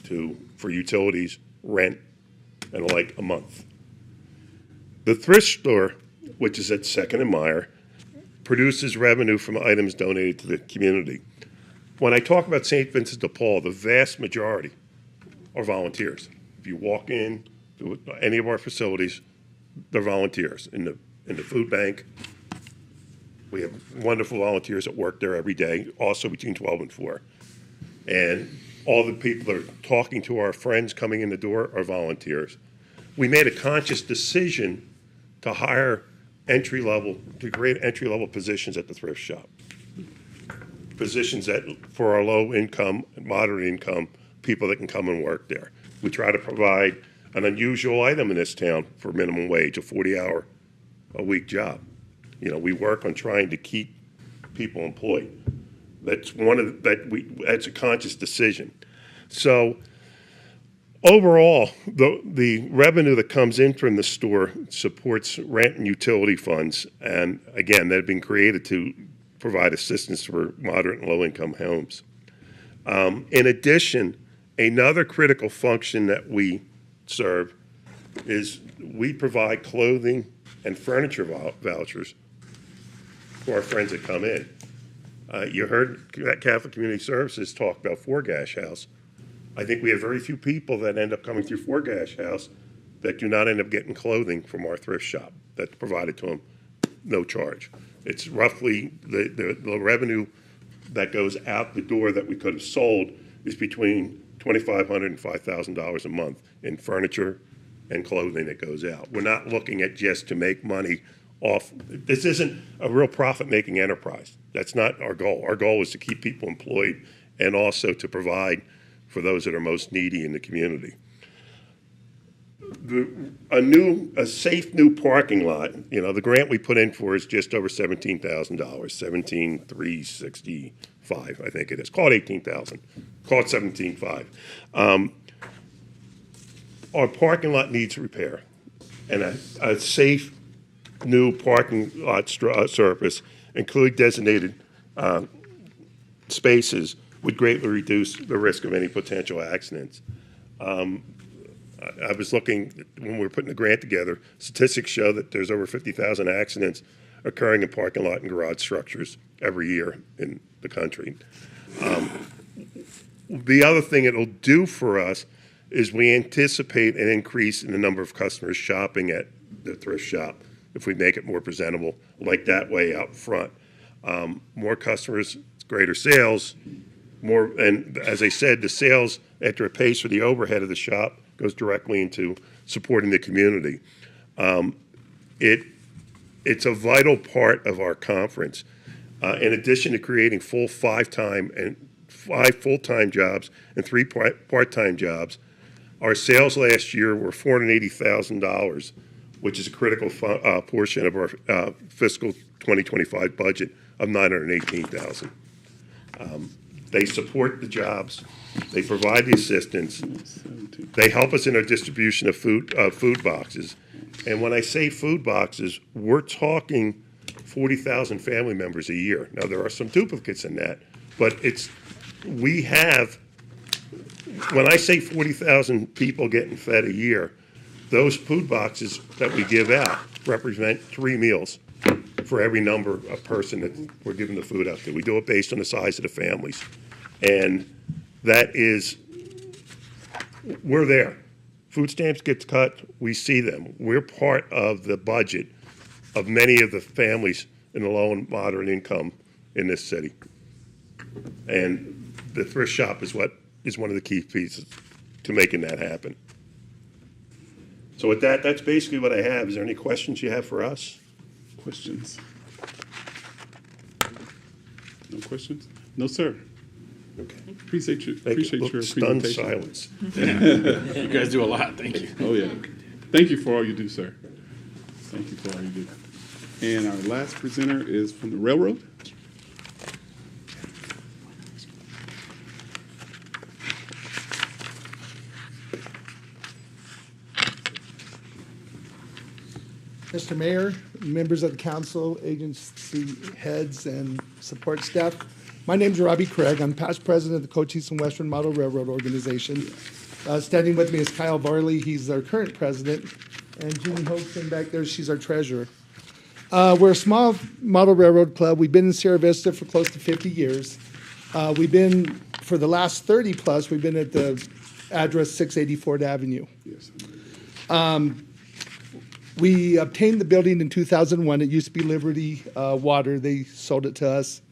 for utilities, rent, and like a month. The thrift store, which is at Second and Meyer, produces revenue from items donated to the community. When I talk about St. Vincent de Paul, the vast majority are volunteers. If you walk in to any of our facilities, they're volunteers. In the food bank, we have wonderful volunteers that work there every day, also between 12 and 4. And all the people that are talking to our friends coming in the door are volunteers. We made a conscious decision to hire to create entry-level positions at the thrift shop. Positions that for our low income, moderate income people that can come and work there. We try to provide an unusual item in this town for minimum wage, a 40-hour-a-week job. You know, we work on trying to keep people employed. That's that's a conscious decision. So overall, the revenue that comes in from the store supports rent and utility funds, and again, that have been created to provide assistance for moderate and low-income homes. In addition, another critical function that we serve is we provide clothing and furniture vouchers for our friends that come in. You heard Catholic Community Services talk about Forgash House. I think we have very few people that end up coming through Forgash House that do not end up getting clothing from our thrift shop that's provided to them, no charge. It's roughly the revenue that goes out the door that we could have sold is between $2,500 and $5,000 a month in furniture and clothing that goes out. We're not looking at just to make money off. This isn't a real profit-making enterprise. That's not our goal. Our goal is to keep people employed and also to provide for those that are most needy in the community. A safe new parking lot, you know, the grant we put in for is just over $17,000, $17,365, I think it is. Call it $18,000. Call it $17,500. Our parking lot needs repair, and a safe new parking lot surface, including designated spaces, would greatly reduce the risk of any potential accidents. I was looking, when we were putting the grant together, statistics show that there's over 50,000 accidents occurring in parking lot and garage structures every year in the country. The other thing it'll do for us is we anticipate an increase in the number of customers shopping at the thrift shop if we make it more presentable, like that way out front. More customers, greater sales, more, and as I said, the sales after it pays for the overhead of the shop goes directly into supporting the community. It's a vital part of our conference. In addition to creating five full-time jobs and 3 part-time jobs, our sales last year were $480,000, which is a critical portion of our fiscal 2025 budget of $918,000. They support the jobs. They provide the assistance. They help us in our distribution of food boxes. And when I say food boxes, we're talking 40,000 family members a year. Now, there are some duplicates in that, but when I say 40,000 people getting fed a year, those food boxes that we give out represent 3 meals for every number of person that we're giving the food out to. We do it based on the size of the families. And we're there. Food stamps get cut, we see them. We're part of the budget of many of the families in the low and moderate income in this city. And the thrift shop is one of the key pieces to making that happen. So with that, that's basically what I have. Is there any questions you have for us? Questions? No questions? No, sir. Okay. Appreciate your Stunned presentation. silence. You guys do a lot. Thank you. Oh, yeah. Thank you for all you do, sir. Thank you for all you do. And our last presenter is from the railroad. Mr. Mayor, members of the council, agency heads, and support staff, My name's Robbie Craig. I'm past president of the Cochise and Western Model Railroad Organization. Standing with me is Kyle Varley. He's our current president. And Jeannie Hoaxton back there, she's our treasurer. We're a small model railroad club. We've been in Sierra Vista for close to 50 years. We've been, for the last 30 plus, we've been at the address 680 Ford Avenue. We obtained the building in 2001. It used to be Liberty Water. They sold it to us.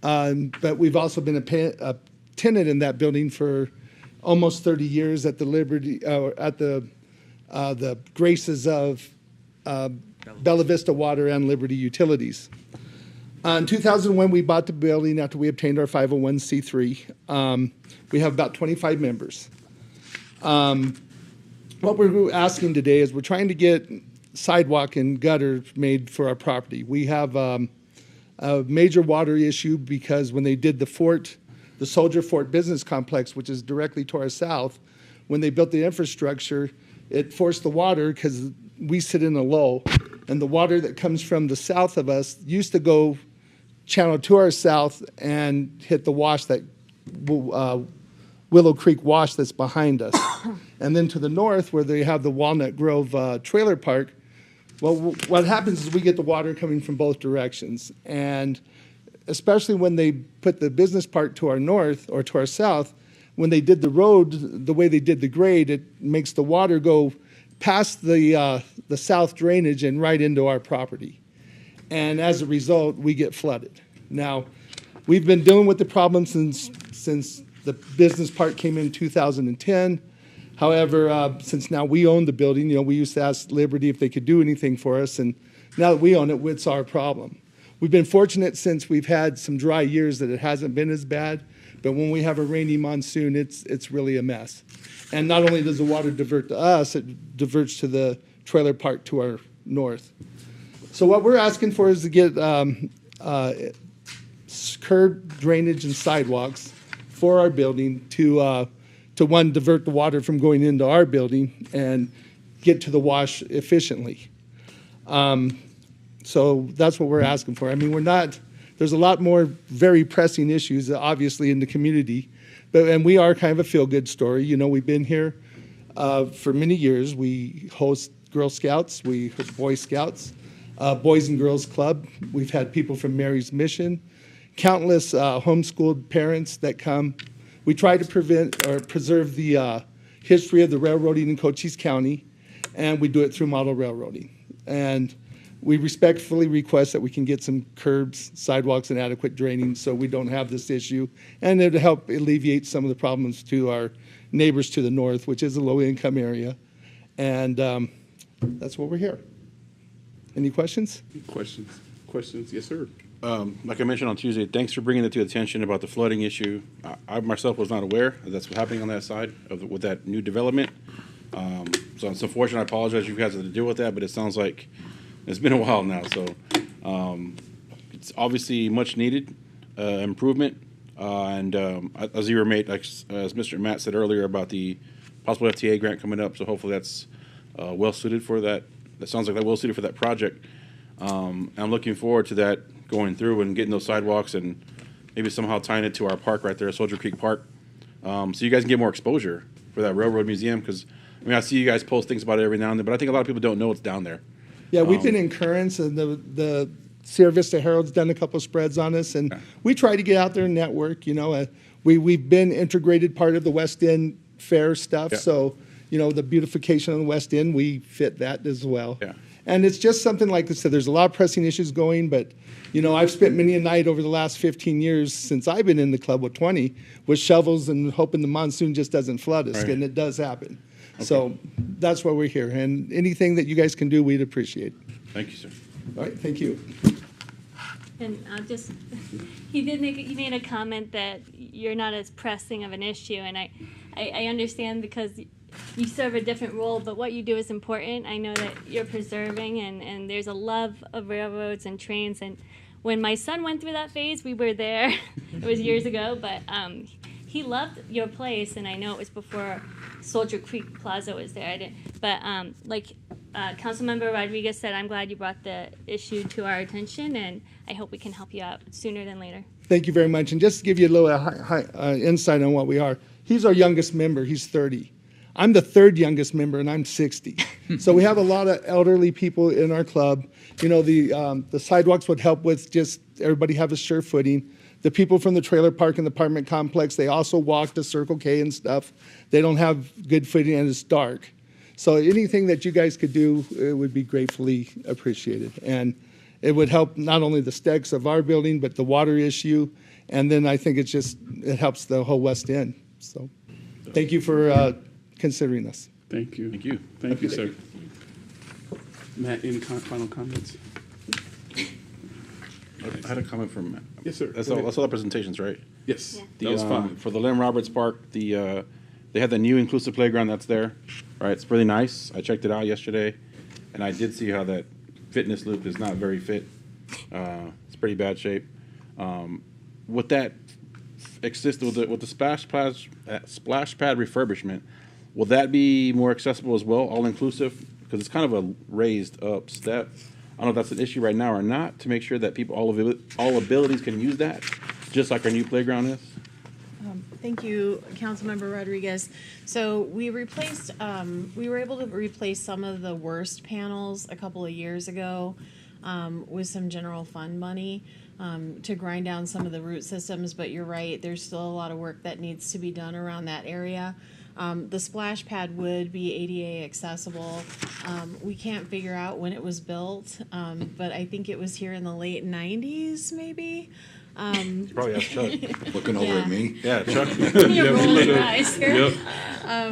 But we've also been a tenant in that building for almost 30 years at the Liberty, at the graces of Bella Vista Water and Liberty Utilities. In 2001, we bought the building after we obtained our 501c3. We have about 25 members. What we're asking today is we're trying to get sidewalk and gutter made for our property. We have a major water issue because when they did the Soldier Fort Business Complex, which is directly to our south, when they built the infrastructure, it forced the water because we sit in a low, and the water that comes from the south of us used to go channel to our south and hit the wash that Willow Creek Wash that's behind us. And then to the north, where they have the Walnut Grove Trailer Park, well, what happens is we get the water coming from both directions. And especially when they put the business park to our north or to our south, when they did the road, the way they did the grade, it makes the water go past the south drainage and right into our property. And as a result, we get flooded. Now, we've been dealing with the problem since the business park came in 2010. However, since now we own the building, we used to ask Liberty if they could do anything for us, and now that we own it, it's our problem. We've been fortunate since we've had some dry years that it hasn't been as bad, but when we have a rainy monsoon, it's really a mess. And not only does the water divert to us, it diverts to the trailer park to our north. So what we're asking for is to get curb drainage and sidewalks for our building to one, divert the water from going into our building and get to the wash efficiently. So that's what we're asking for. I mean, there's a lot more very pressing issues, obviously, in the community, and we are kind of a feel-good story. We've been here for many years. We host Girl Scouts, we host Boy Scouts, Boys and Girls Club. We've had people from Mary's Mission, countless homeschooled parents that come. We try to preserve the history of the railroading in Cochise County, and we do it through model railroading. And we respectfully request that we can get some curbs, sidewalks, and adequate draining so we don't have this issue, and it'll help alleviate some of the problems to our neighbors to the north, which is a low-income area. And that's what we're here. Any questions? Questions? Yes, sir. Like I mentioned on Tuesday, thanks for bringing it to attention about the flooding issue. I myself was not aware that that's what's happening on that side with that new development. So it's unfortunate. I apologize you guys had to deal with that, but it sounds like it's been a while now. So it's obviously much needed improvement. And as you were made, like as Mr. Matt said earlier about the possible FTA grant coming up, so hopefully that's well suited for that. That sounds like that well suited for that project. And I'm looking forward to that going through and getting those sidewalks and maybe somehow tying it to our park right there, Soldier Creek Park, so you guys can get more exposure for that railroad museum. Because I see you guys post things about it every now and then, but I think a lot of people don't know it's down there. Yeah, we've been in currents, and the Sierra Vista Herald's done a couple of spreads on us, and we try to get out there and network. We've been integrated part of the West End Fair stuff, so the beautification of the West End, we fit that as well. Yeah. And it's just something like I said, there's a lot of pressing issues going, but I've spent many a night over the last 15 years since I've been in the club with 20 with shovels and hoping the monsoon just doesn't flood us, Right. and it does happen. Okay. So that's why we're here, and anything that you guys can do, we'd appreciate. Thank you, sir. All right, thank you. And you made a comment that you're not as pressing of an issue, and I understand because you serve a different role, but what you do is important. I know that you're preserving, and there's a love of railroads and trains. And when my son went through that phase, we were there. It was years ago, but he loved your place, and I know it was before Soldier Creek Plaza was there. I didn't, but like Councilmember Rodriguez said, I'm glad you brought the issue to our attention, and I hope we can help you out sooner than later. Thank you very much. And just to give you a little insight on what we are, he's our youngest member. He's 30. I'm the third youngest member, and I'm 60. So we have a lot of elderly people in our club. You know, the sidewalks would help with just everybody have a sure footing. The people from the trailer park and the apartment complex, they also walk to Circle K and stuff. They don't have good footing, and it's dark. So anything that you guys could do would be gratefully appreciated. And it would help not only the aesthetics of our building, but the water issue. And then I think it helps the whole West End. So thank you for considering us. Thank you. Thank you. Thank you, sir. Matt, any final comments? I had a comment from Matt. Yes, sir. That's Go all, ahead. that's all the presentations, right? Yes, The, that was fine. For the Lynn Roberts Park, they had the new inclusive playground that's there. Right, it's really nice. I checked it out yesterday, and I did see how that fitness loop is not very fit. It's pretty bad shape. With that exist with the splash pad refurbishment, will that be more accessible as well, all inclusive? Because it's kind of a raised up step. I don't know if that's an issue right now or not, to make sure that people all abilities can use that, just like our new playground is. Thank you, Councilmember Rodriguez. So we replaced, we were able to replace some of the worst panels a couple of years ago with some general fund money to grind down some of the root systems. But you're right, there's still a lot of work that needs to be done around that area. The splash pad would be ADA accessible. We can't figure out when it was built, but I think it was here in the late 90s, maybe. Probably ask Chuck. Looking over at me? Yeah, Chuck. You're rolling your eyes here.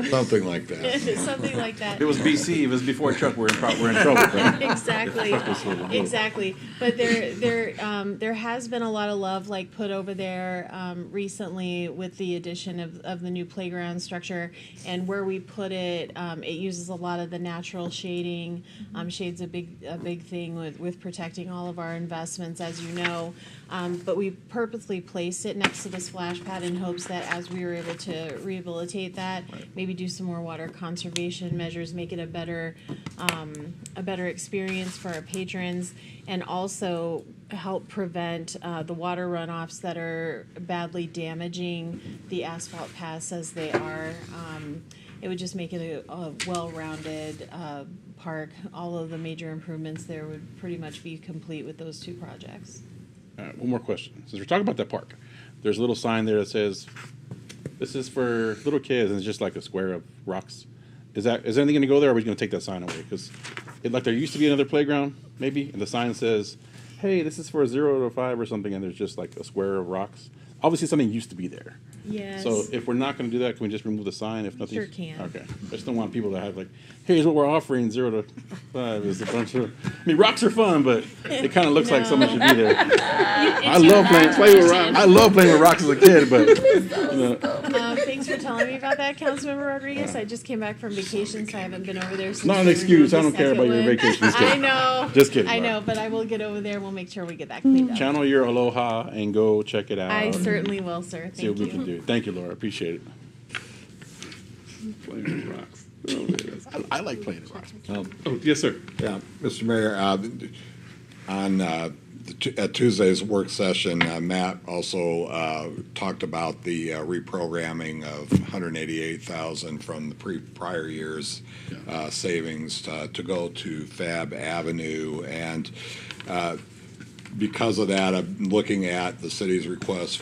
Something like that. Something like that. If it was BC, if it was before Chuck, we're in trouble. Right? Exactly. If Chuck was here, no. Exactly. But there has been a lot of love put over there recently with the addition of the new playground structure, and where we put it, it uses a lot of the natural shading. Shade's a big thing with protecting all of our investments, as you know. But we purposely placed it next to the splash pad in hopes that as we were able to rehabilitate that, maybe do some more water conservation measures, make it a better experience for our patrons, and also help prevent the water runoffs that are badly damaging the asphalt paths as they are. It would just make it a well-rounded park. All of the major improvements there would pretty much be complete with those two projects. One more question. Since we're talking about that park, there's a little sign there that says, "This is for little kids," and it's just like a square of rocks. Is anything going to go there, or are we going to take that sign away? Because there used to be another playground, maybe, and the sign says, "Hey, this is for 0 to 5" or something, and there's just like a square of rocks. Obviously, something used to be there. Yes. So if we're not going to do that, can we just remove the sign? If nothing, Sure can. Okay. I just don't want people to have here's what we're offering 0 to 5 is a bunch of. I mean, rocks are fun, but it kind of looks like someone should be there. I love playing with rocks. I love playing with rocks as a kid, but Thanks for telling me about that, Councilmember Rodriguez. I just came back from vacation, so I haven't been over there since. Not an we excuse. removed I the don't care about your second one. vacation. Just kidding. I know. Just kidding. I Laura. know, but I will get over there. We'll make sure we get that cleaned up. Channel your aloha and go check it out. I certainly will, sir. See what Thank we can you. do. Thank you, Laura. Appreciate it. Playing with rocks. I like playing with rocks. Oh, yes, sir. Yeah, Mr. Mayor, at Tuesday's work session, Matt also talked about the reprogramming of $188,000 from the prior year's savings to go to Fab Avenue, and because of that, I'm looking at the city's request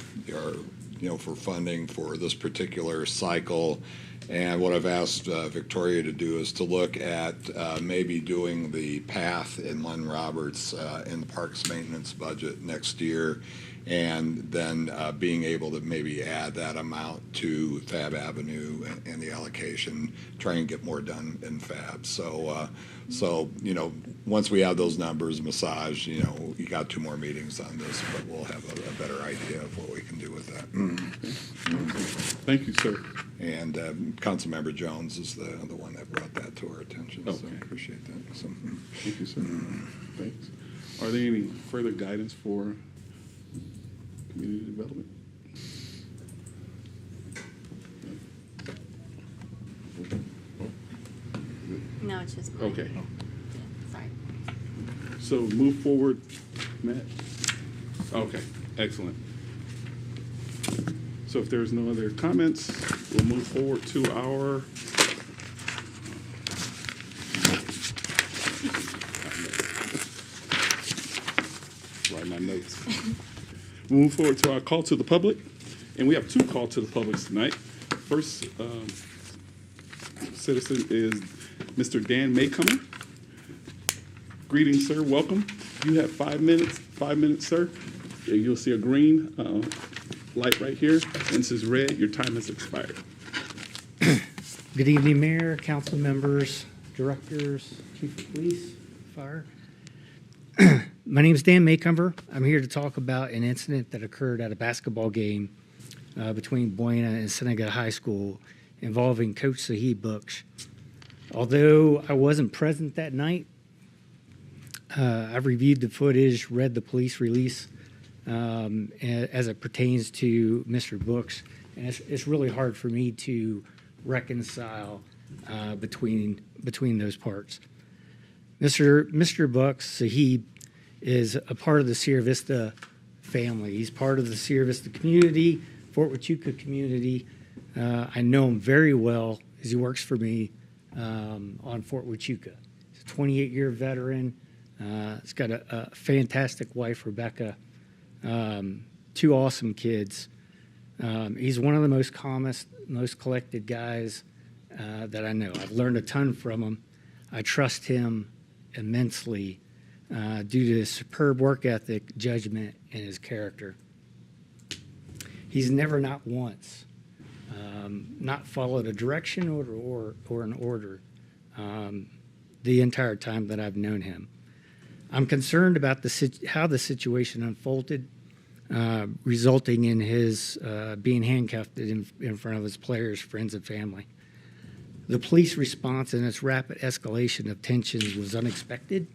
for funding for this particular cycle. And what I've asked Victoria to do is to look at maybe doing the path in Lynn Roberts in the parks maintenance budget next year, and then being able to maybe add that amount to Fab Avenue and the allocation, try and get more done in Fab. So once we have those numbers massaged, you got 2 more meetings on this, but we'll have a better idea of what we can do with that. Thank you, sir. And Councilmember Jones is the one that brought that to our attention, so I appreciate that. So, Thank you, sir. Thanks. Are there any further guidance for community development? much as mine. Okay. Sorry. So move forward, Matt. Okay, excellent. So if there's no other comments, we'll move forward to our write my notes. We'll move forward to our call to the public, and we have two call to the publics tonight. First citizen is Mr. Dan Maycomer. Greetings, sir. Welcome. You have 5 minutes. 5 minutes, sir. You'll see a green light right here. Once it's red, your time has expired. Good evening, Mayor, council members, directors, chief of police, fire. My name is Dan Maycomer. I'm here to talk about an incident that occurred at a basketball game between Buena and Seneca High School involving Coach Sahib Books. Although I wasn't present that night, I've reviewed the footage, read the police release as it pertains to Mr. Books, and it's really hard for me to reconcile between those parts. Mr. Books, Sahib, is a part of the Sierra Vista family. He's part of the Sierra Vista community, Fort Huachuca community. I know him very well as he works for me on Fort Huachuca. He's a 28-year veteran. He's got a fantastic wife, Rebecca, two awesome kids. He's one of the most calmest, most collected guys that I know. I've learned a ton from him. I trust him immensely due to his superb work ethic, judgment, and his character. He's never, not once, not followed a direction or an order the entire time that I've known him. I'm concerned about how the situation unfolded, resulting in his being handcuffed in front of his players, friends, and family. The police response and its rapid escalation of tensions was unexpected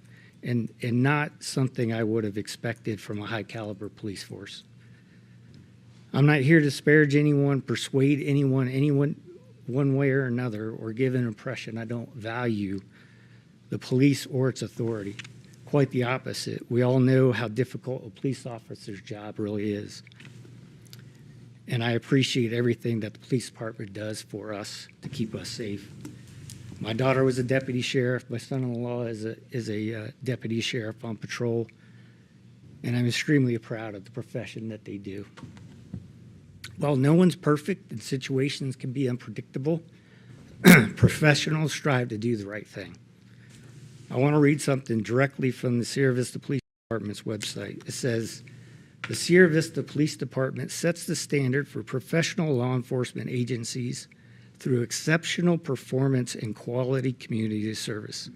and not something I would have expected from a high-caliber police force. I'm not here to disparage anyone, persuade anyone one way or another, or give an impression I don't value the police or its authority. Quite the opposite. We all know how difficult a police officer's job really is. And I appreciate everything that the police department does for us to keep us safe. My daughter was a deputy sheriff. My son-in-law is a deputy sheriff on patrol. And I'm extremely proud of the profession that they do. While no one's perfect and situations can be unpredictable, professionals strive to do the right thing. I want to read something directly from the Sierra Vista Police Department's website. It says, the Sierra Vista Police Department sets the standard for professional law enforcement agencies through exceptional performance and quality community service.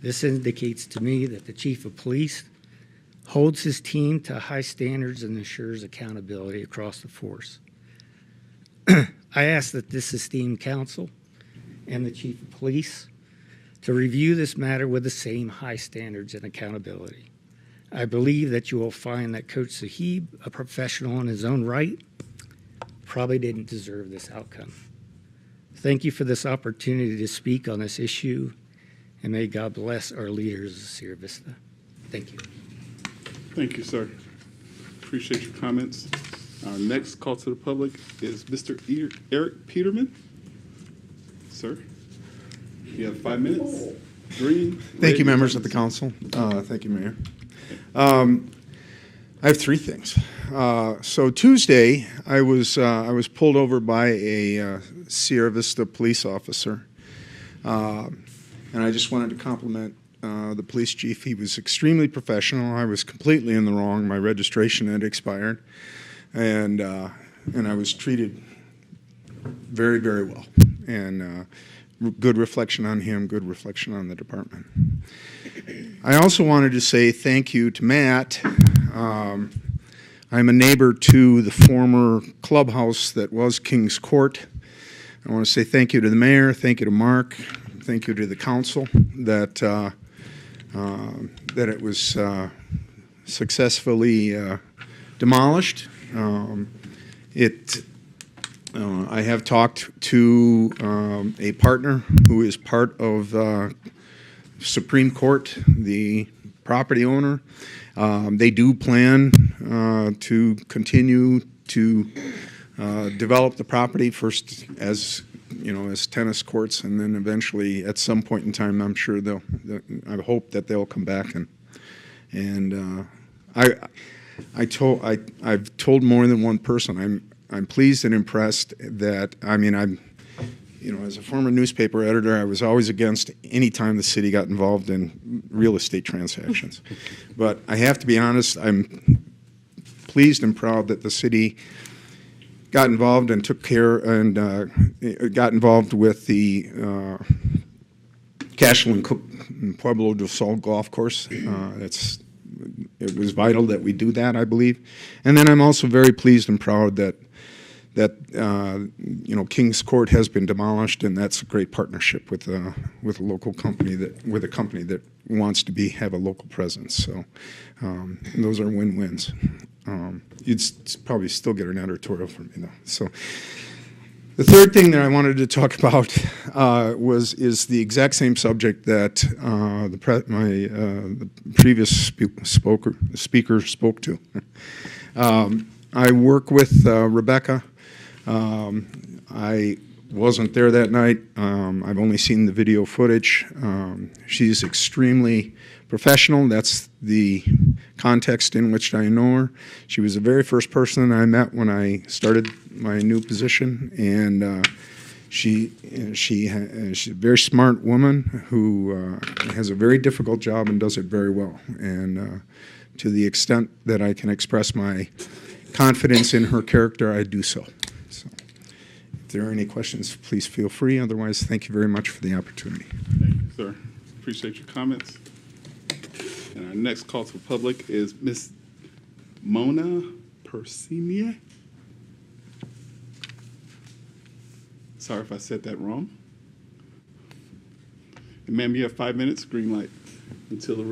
This indicates to me that the Chief of Police holds his team to high standards and ensures accountability across the force. I ask that this esteemed council and the Chief of Police to review this matter with the same high standards and accountability. I believe that you will find that Coach Sahib, a professional in his own right, probably didn't deserve this outcome. Thank you for this opportunity to speak on this issue, and may God bless our leaders of Sierra Vista. Thank you. Thank you, sir. Appreciate your comments. Our next call to the public is Mr. Eric Peterman. Sir, you have 5 minutes. Green. Thank you, members of the council. Thank you, Mayor. I have three things. So Tuesday, I was pulled over by a Sierra Vista police officer, and I just wanted to compliment the police chief. He was extremely professional. I was completely in the wrong. My registration had expired, and I was treated very, very well. And good reflection on him, good reflection on the department. I also wanted to say thank you to Matt. I'm a neighbor to the former clubhouse that was King's Court. I want to say thank you to the mayor, thank you to Mark, thank you to the council that it was successfully demolished. I have talked to a partner who is part of Supreme Court, the property owner. They do plan to continue to develop the property first as tennis courts, and then eventually at some point in time, I'm sure I hope that they'll come back and I've told more than one person. I'm pleased and impressed that, as a former newspaper editor, I was always against any time the city got involved in real estate transactions. But I have to be honest, I'm pleased and proud that the city got involved and took care and got involved with the Cashel and Cook and Pueblo del Sol golf course. It was vital that we do that, I believe. And then I'm also very pleased and proud that Kings Court has been demolished, and that's a great partnership with a local company with a company that wants to have a local presence. So those are win-wins. You'd probably still get an editorial from me though. So the third thing that I wanted to talk about is the exact same subject that the previous speaker spoke to. I work with Rebecca. I wasn't there that night. I've only seen the video footage. She's extremely professional. That's the context in which I know her. She was the very first person I met when I started my new position, and she's a very smart woman who has a very difficult job and does it very well. And to the extent that I can express my confidence in her character, I do so. So if there are any questions, please feel free. Otherwise, thank you very much for the opportunity. Thank you, sir. Appreciate your comments. And our next call to the public is Ms. Mona Persinier. Sorry if I said that wrong. And ma'am, you have 5 minutes, green light, until the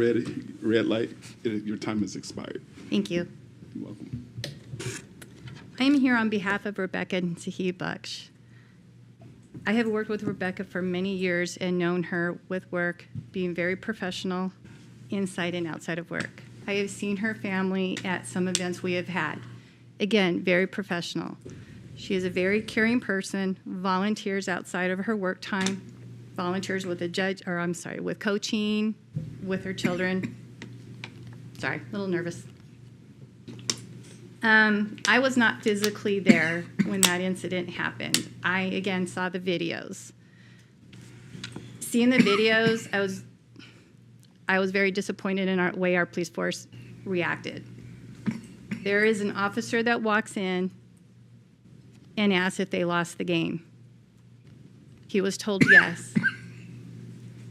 red light, your time has expired. Thank you. You're welcome. I am here on behalf of Rebecca and Sahib Baksh. I have worked with Rebecca for many years and known her with work, being very professional, inside and outside of work. I have seen her family at some events we have had. Again, very professional. She is a very caring person, volunteers outside of her work time, volunteers with with coaching, with her children. Sorry, a little nervous. I was not physically there when that incident happened. I, again, saw the videos. Seeing the videos, I was very disappointed in the way our police force reacted. There is an officer that walks in and asks if they lost the game. He was told yes.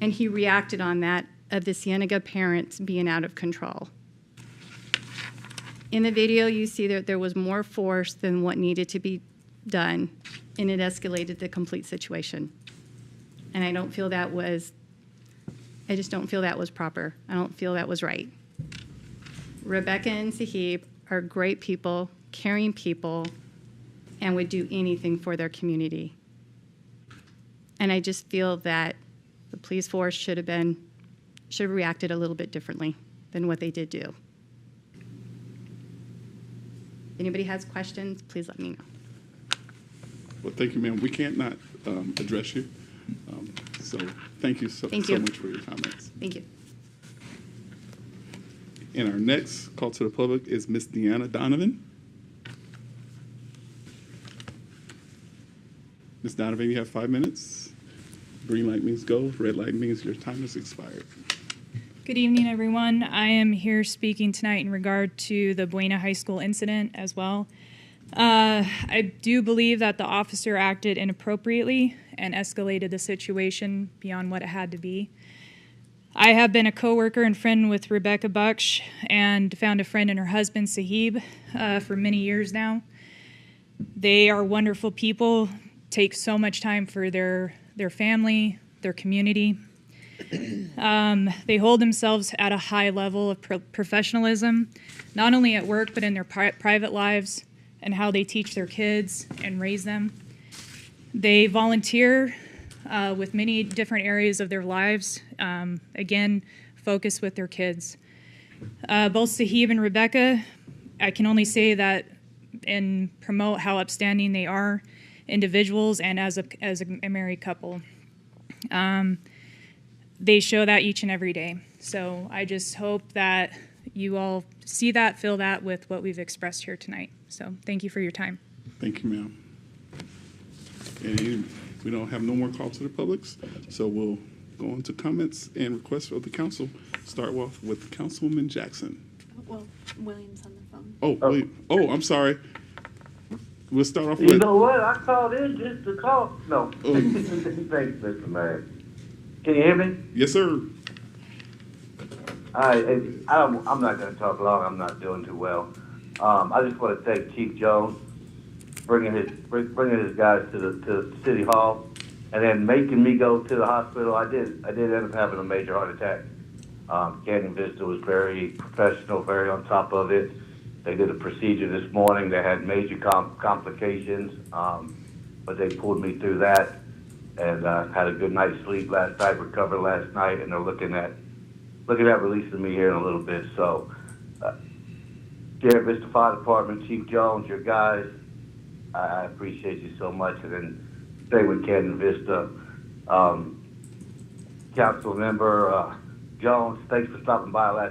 And he reacted on that of the Cienega parents being out of control. In the video, you see that there was more force than what needed to be done, and it escalated the complete situation. And I just don't feel that was proper. I don't feel that was right. Rebecca and Sahib are great people, caring people, and would do anything for their community. And I just feel that the police force should have reacted a little bit differently than what they did do. If anybody has questions, please let me know. Well, thank you, ma'am. We can't not address you. So thank you so much for your comments. Thank you. And our next call to the public is Ms. Deanna Donovan. Ms. Donovan, you have 5 minutes. Green light means go. Red light means your time has expired. Good evening, everyone. I am here speaking tonight in regard to the Buena High School incident as well. I do believe that the officer acted inappropriately and escalated the situation beyond what it had to be. I have been a coworker and friend with Rebecca Baksh and found a friend in her husband, Sahib, for many years now. They are wonderful people, take so much time for their family, their community. They hold themselves at a high level of professionalism, not only at work, but in their private lives and how they teach their kids and raise them. They volunteer with many different areas of their lives, again, focus with their kids. Both Sahib and Rebecca, I can only say that and promote how upstanding they are individuals and as a married couple. They show that each and every day. So I just hope that you all see that, feel that with what we've expressed here tonight. So thank you for your time. Thank you, ma'am. And we don't have no more calls to the public, so we'll go into comments and requests of the council. Start off with Councilwoman Jackson. Well, William's on the phone. Oh, I'm sorry. We'll start off You with. know what? I called in just to call. No. Thanks, Mr. Mayor. Can you hear me? Yes, sir. I'm not going to talk long. I'm not doing too well. I just want to thank Chief Jones bringing his guys to the city hall, and then making me go to the hospital. I did end up having a major heart attack. Canyon Vista was very professional, very on top of it. They did a procedure this morning. They had major complications, but they pulled me through that, and had a good night's sleep last night. Recovered last night, and they're looking at releasing me here in a little bit. So, Canyon Vista Fire Department, Chief Jones, your guys, I appreciate you so much. And then stay with Canyon Vista. Council member Jones, thanks for stopping by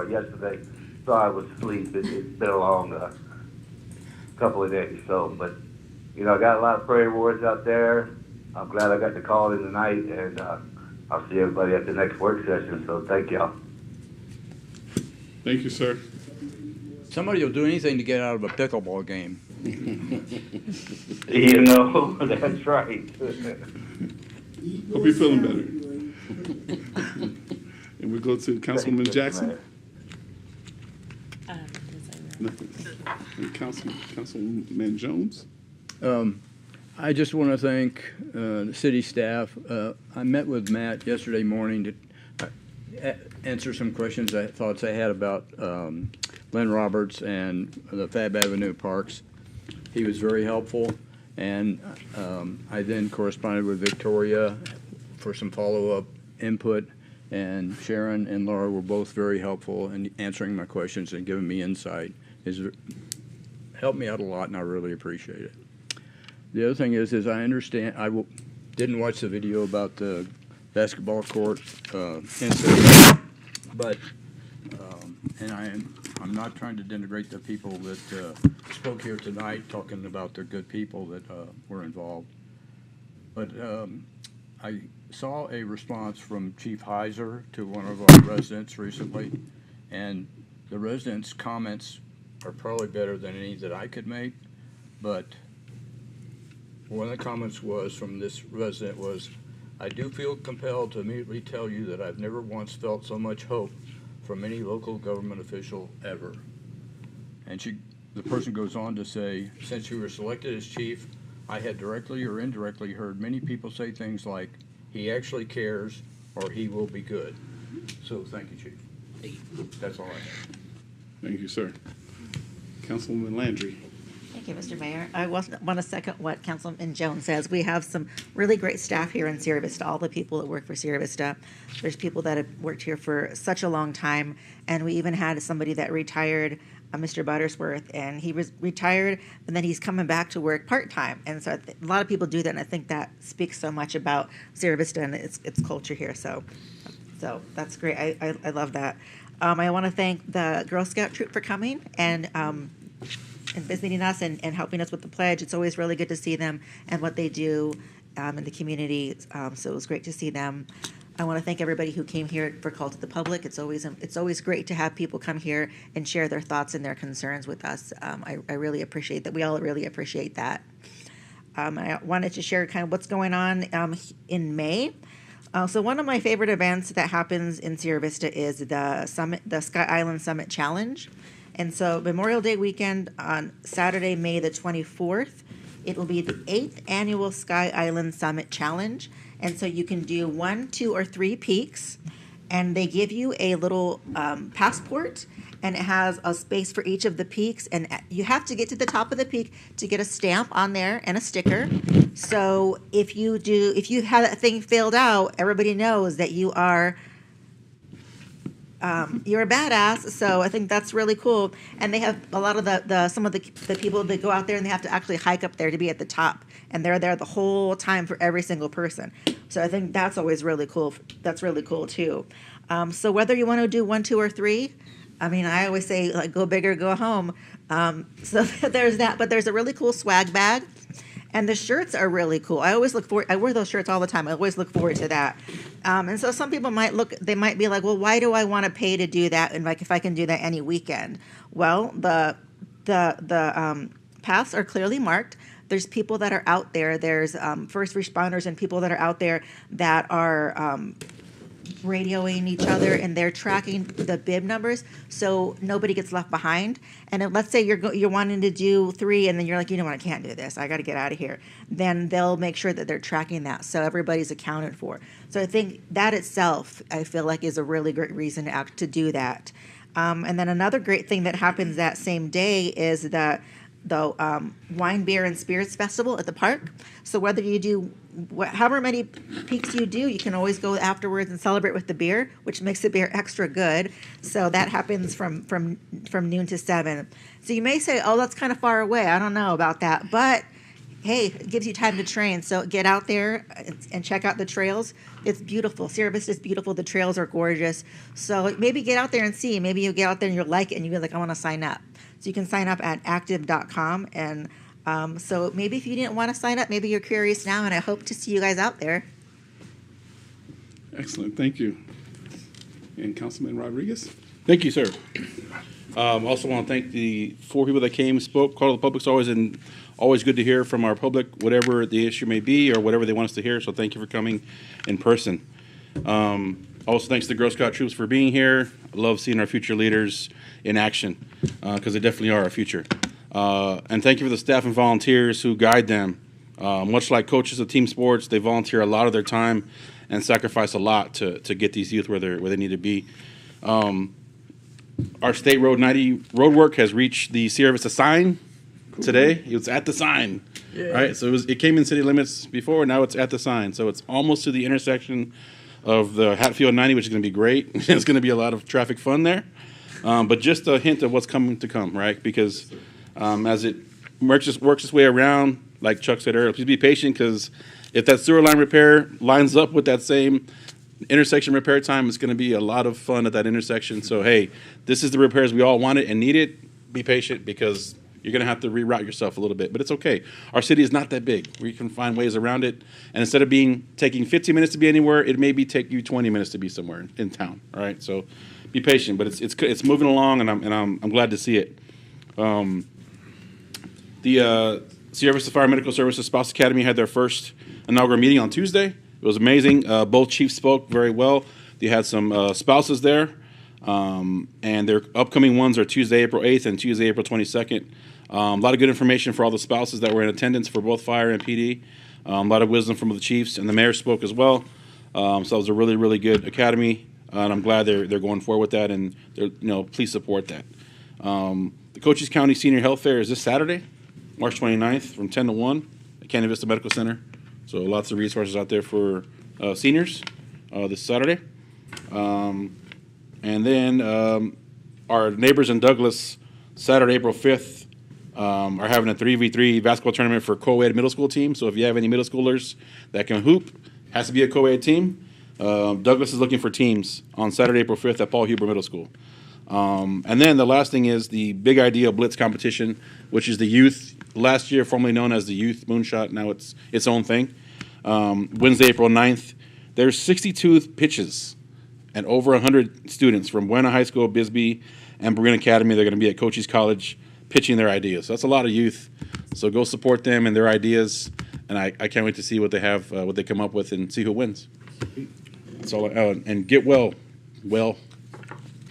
yesterday. Sorry I was asleep. It's been a long couple of days. So, but I got a lot of prayer words out there. I'm glad I got to call in tonight, and I'll see everybody at the next work session. So thank y'all. Thank you, sir. Somebody will do anything to get out of a pickleball game. That's right. Hope you're feeling better. And we go to Councilwoman Jackson. Councilman Jones. I just want to thank the city staff. I met with Matt yesterday morning to answer some questions, thoughts I had about Len Roberts and the Fab Avenue Parks. He was very helpful, and I then corresponded with Victoria for some follow-up input, and Sharon and Laura were both very helpful in answering my questions and giving me insight. It's helped me out a lot, and I really appreciate it. The other thing is I understand, didn't watch the video about the basketball court incident, but, and I'm not trying to denigrate the people that spoke here tonight, talking about the good people that were involved. But I saw a response from Chief Heiser to one of our residents recently, and the residents' comments are probably better than any that I could make, but one of the comments from this resident was, I do feel compelled to immediately tell you that I've never once felt so much hope from any local government official ever. And the person goes on to say, since you were selected as chief, I had directly or indirectly heard many people say things like, he actually cares, or he will be good. So thank you, Chief. That's all I have. Thank you, sir. Councilwoman Landry. Thank you, Mr. Mayor. I want to second what Councilman Jones says. We have some really great staff here in Sierra Vista, all the people that work for Sierra Vista. There's people that have worked here for such a long time, and we even had somebody that retired, Mr. Buttersworth, and he was retired, and then he's coming back to work part-time. And so a lot of people do that, and I think that speaks so much about Sierra Vista and its culture here. So that's great. I love that. I want to thank the Girl Scout troop for coming and visiting us and helping us with the pledge. It's always really good to see them and what they do in the community. So it was great to see them. I want to thank everybody who came here for Call to the Public. It's always great to have people come here and share their thoughts and their concerns with us. I really appreciate that. We all really appreciate that. I wanted to share kind of what's going on in May. So one of my favorite events that happens in Sierra Vista is the Sky Island Summit Challenge. And so Memorial Day weekend on Saturday, May the 24th, it will be the 8th annual Sky Island Summit Challenge. And so you can do 1, 2, or 3 peaks, and they give you a little passport, and it has a space for each of the peaks, and you have to get to the top of the peak to get a stamp on there and a sticker. So if you have that thing filled out, everybody knows that you're a badass. So I think that's really cool. And they have a lot of some of the people that go out there and they have to actually hike up there to be at the top, and they're there the whole time for every single person. So I think that's always really cool. That's really cool too. So whether you want to do 1, 2, or 3, I mean, I always say, like, go big or go home. So there's that, but there's a really cool swag bag, and the shirts are really cool. I wear those shirts all the time. I always look forward to that. And so some people might be like, well, why do I want to pay to do that? And like, if I can do that any weekend? Well, the paths are clearly marked. There's people that are out there. There's first responders and people that are out there that are radioing each other, and they're tracking the bib numbers so nobody gets left behind. And then let's say you're wanting to do 3, and then you're like, you know what, I can't do this, I got to get out of here. Then they'll make sure that they're tracking that so everybody's accounted for. So I think that itself, I feel like, is a really great reason to do that. And then another great thing that happens that same day is the Wine, Beer, and Spirits Festival at the park. So whether you do however many peaks you do, you can always go afterwards and celebrate with the beer, which makes the beer extra good. So that happens from noon to 7. So you may say, oh, that's kind of far away. I don't know about that. But hey, it gives you time to train. So get out there and check out the trails. It's beautiful. Sierra Vista is beautiful. The trails are gorgeous. So maybe get out there and see. Maybe you get out there and you'll like it and you'll be like, I want to sign up. So you can sign up at active.com. And so maybe if you didn't want to sign up, maybe you're curious now, and I hope to see you guys out there. Excellent. Thank you. And Councilman Rodriguez? Thank you, sir. Also want to thank the 4 people that came, spoke. Call to the Public's always good to hear from our public, whatever the issue may be or whatever they want us to hear. So thank you for coming in person. Also, thanks to the Girl Scout troops for being here. I love seeing our future leaders in action because they definitely are our future. And thank you for the staff and volunteers who guide them. Much like coaches of team sports, they volunteer a lot of their time and sacrifice a lot to get these youth where they need to be. Our State Road 90 road work has reached the Sierra Vista sign today. It was at the sign, right? So it came in city limits before, now it's at the sign. So it's almost to the intersection of the Hatfield 90, which is going to be great. It's going to be a lot of traffic fun there. But just a hint of what's coming to come, right? Because as it works its way around, like Chuck said earlier, please be patient, because if that sewer line repair lines up with that same intersection repair time, it's going to be a lot of fun at that intersection. So, hey, this is the repairs we all wanted and needed. Be patient, because you're going to have to reroute yourself a little bit. But it's okay. Our city is not that big. We can find ways around it. And instead of taking 15 minutes to be anywhere, it may take you 20 minutes to be somewhere in town. All right? So be patient. But it's moving along, and I'm glad to see it. The Sierra Vista Fire Medical Services Spouse Academy had their first inaugural meeting on Tuesday. It was amazing. Both chiefs spoke very well. They had some spouses there, and their upcoming ones are Tuesday, April 8th and Tuesday, April 22nd. A lot of good information for all the spouses that were in attendance for both fire and PD. A lot of wisdom from the chiefs, and the mayor spoke as well. So it was a really, really good academy, and I'm glad they're going forward with that, and please support that. The Cochise County Senior Health Fair is this Saturday, March 29th, from 10 to 1 at Canyon Vista Medical Center. So lots of resources out there for seniors this Saturday. And then our neighbors in Douglas, Saturday, April 5th, are having a 3v3 basketball tournament for co-ed middle school team. So if you have any middle schoolers that can hoop, has to be a co-ed team. Douglas is looking for teams on Saturday, April 5th at Paul Huber Middle School. And then the last thing is the Big Idea Blitz competition, which is the youth, last year formerly known as the Youth Moonshot. Now it's its own thing. Wednesday, April 9th. There's 62 pitches and over 100 students from Buena High School, Bisbee, and Berean Academy. They're going to be at Cochise College pitching their ideas. So that's a lot of youth. So go support them and their ideas. And I can't wait to see what they have, what they come up with, and see who wins. That's all. And get well. Well.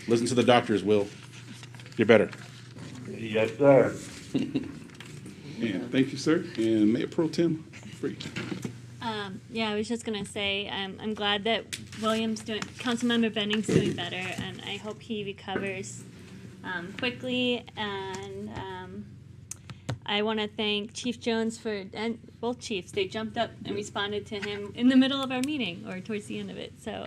Listen to the doctors, Will. You're better. Yes, sir. And thank you, sir. And Mayor Pro Tem Free. Yeah, I was just going to say I'm glad that Councilmember Benning's doing better, and I hope he recovers quickly, and I want to thank Chief Jones and both chiefs. They jumped up and responded to him in the middle of our meeting or towards the end of it. So,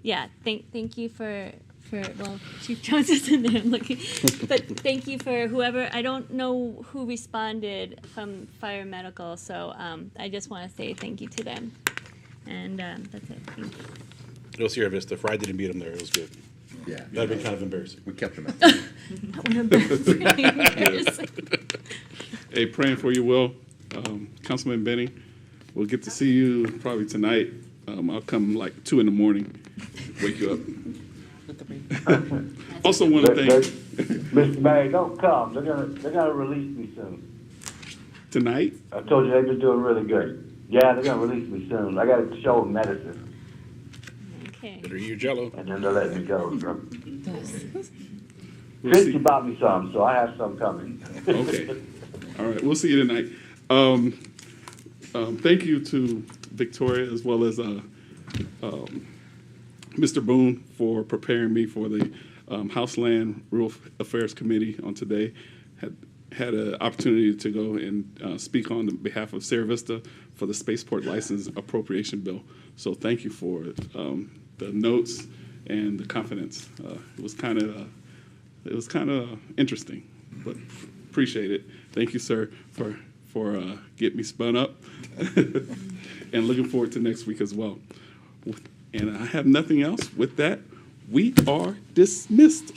yeah, thank you for well, Chief Jones isn't there, I'm looking, but thank you for whoever, I don't know who responded from Fire Medical, so I just want to say thank you to them. And that's it, thank you. It was Sierra Vista. Friday didn't beat them there. It was good. Yeah. That'd be kind of embarrassing. We kept them out. That would have been pretty embarrassing. Hey, praying for you, Will. Councilman Benning, we'll get to see you probably tonight. I'll come like 2 a.m, wake you up. Also want to thank Mr. Mayor, don't come. They're gonna release me soon. Tonight? I told you they've been doing really good. Yeah, they're gonna release me soon. I got to show them medicine. Okay. Better eat your Jello. And then they'll let me go. So. We'll see. Christy bought me some, so I have some coming. Okay. All right. We'll see you tonight. Thank you to Victoria as well as Mr. Boone for preparing me for the House Land Rural Affairs Committee on today. Had an opportunity to go and speak on behalf of Sierra Vista for the Spaceport License Appropriation Bill. So thank you for the notes and the confidence. It was kind of interesting, but appreciate it. Thank you, sir, for getting me spun up, and looking forward to next week as well. And I have nothing else. With that, we are dismissed.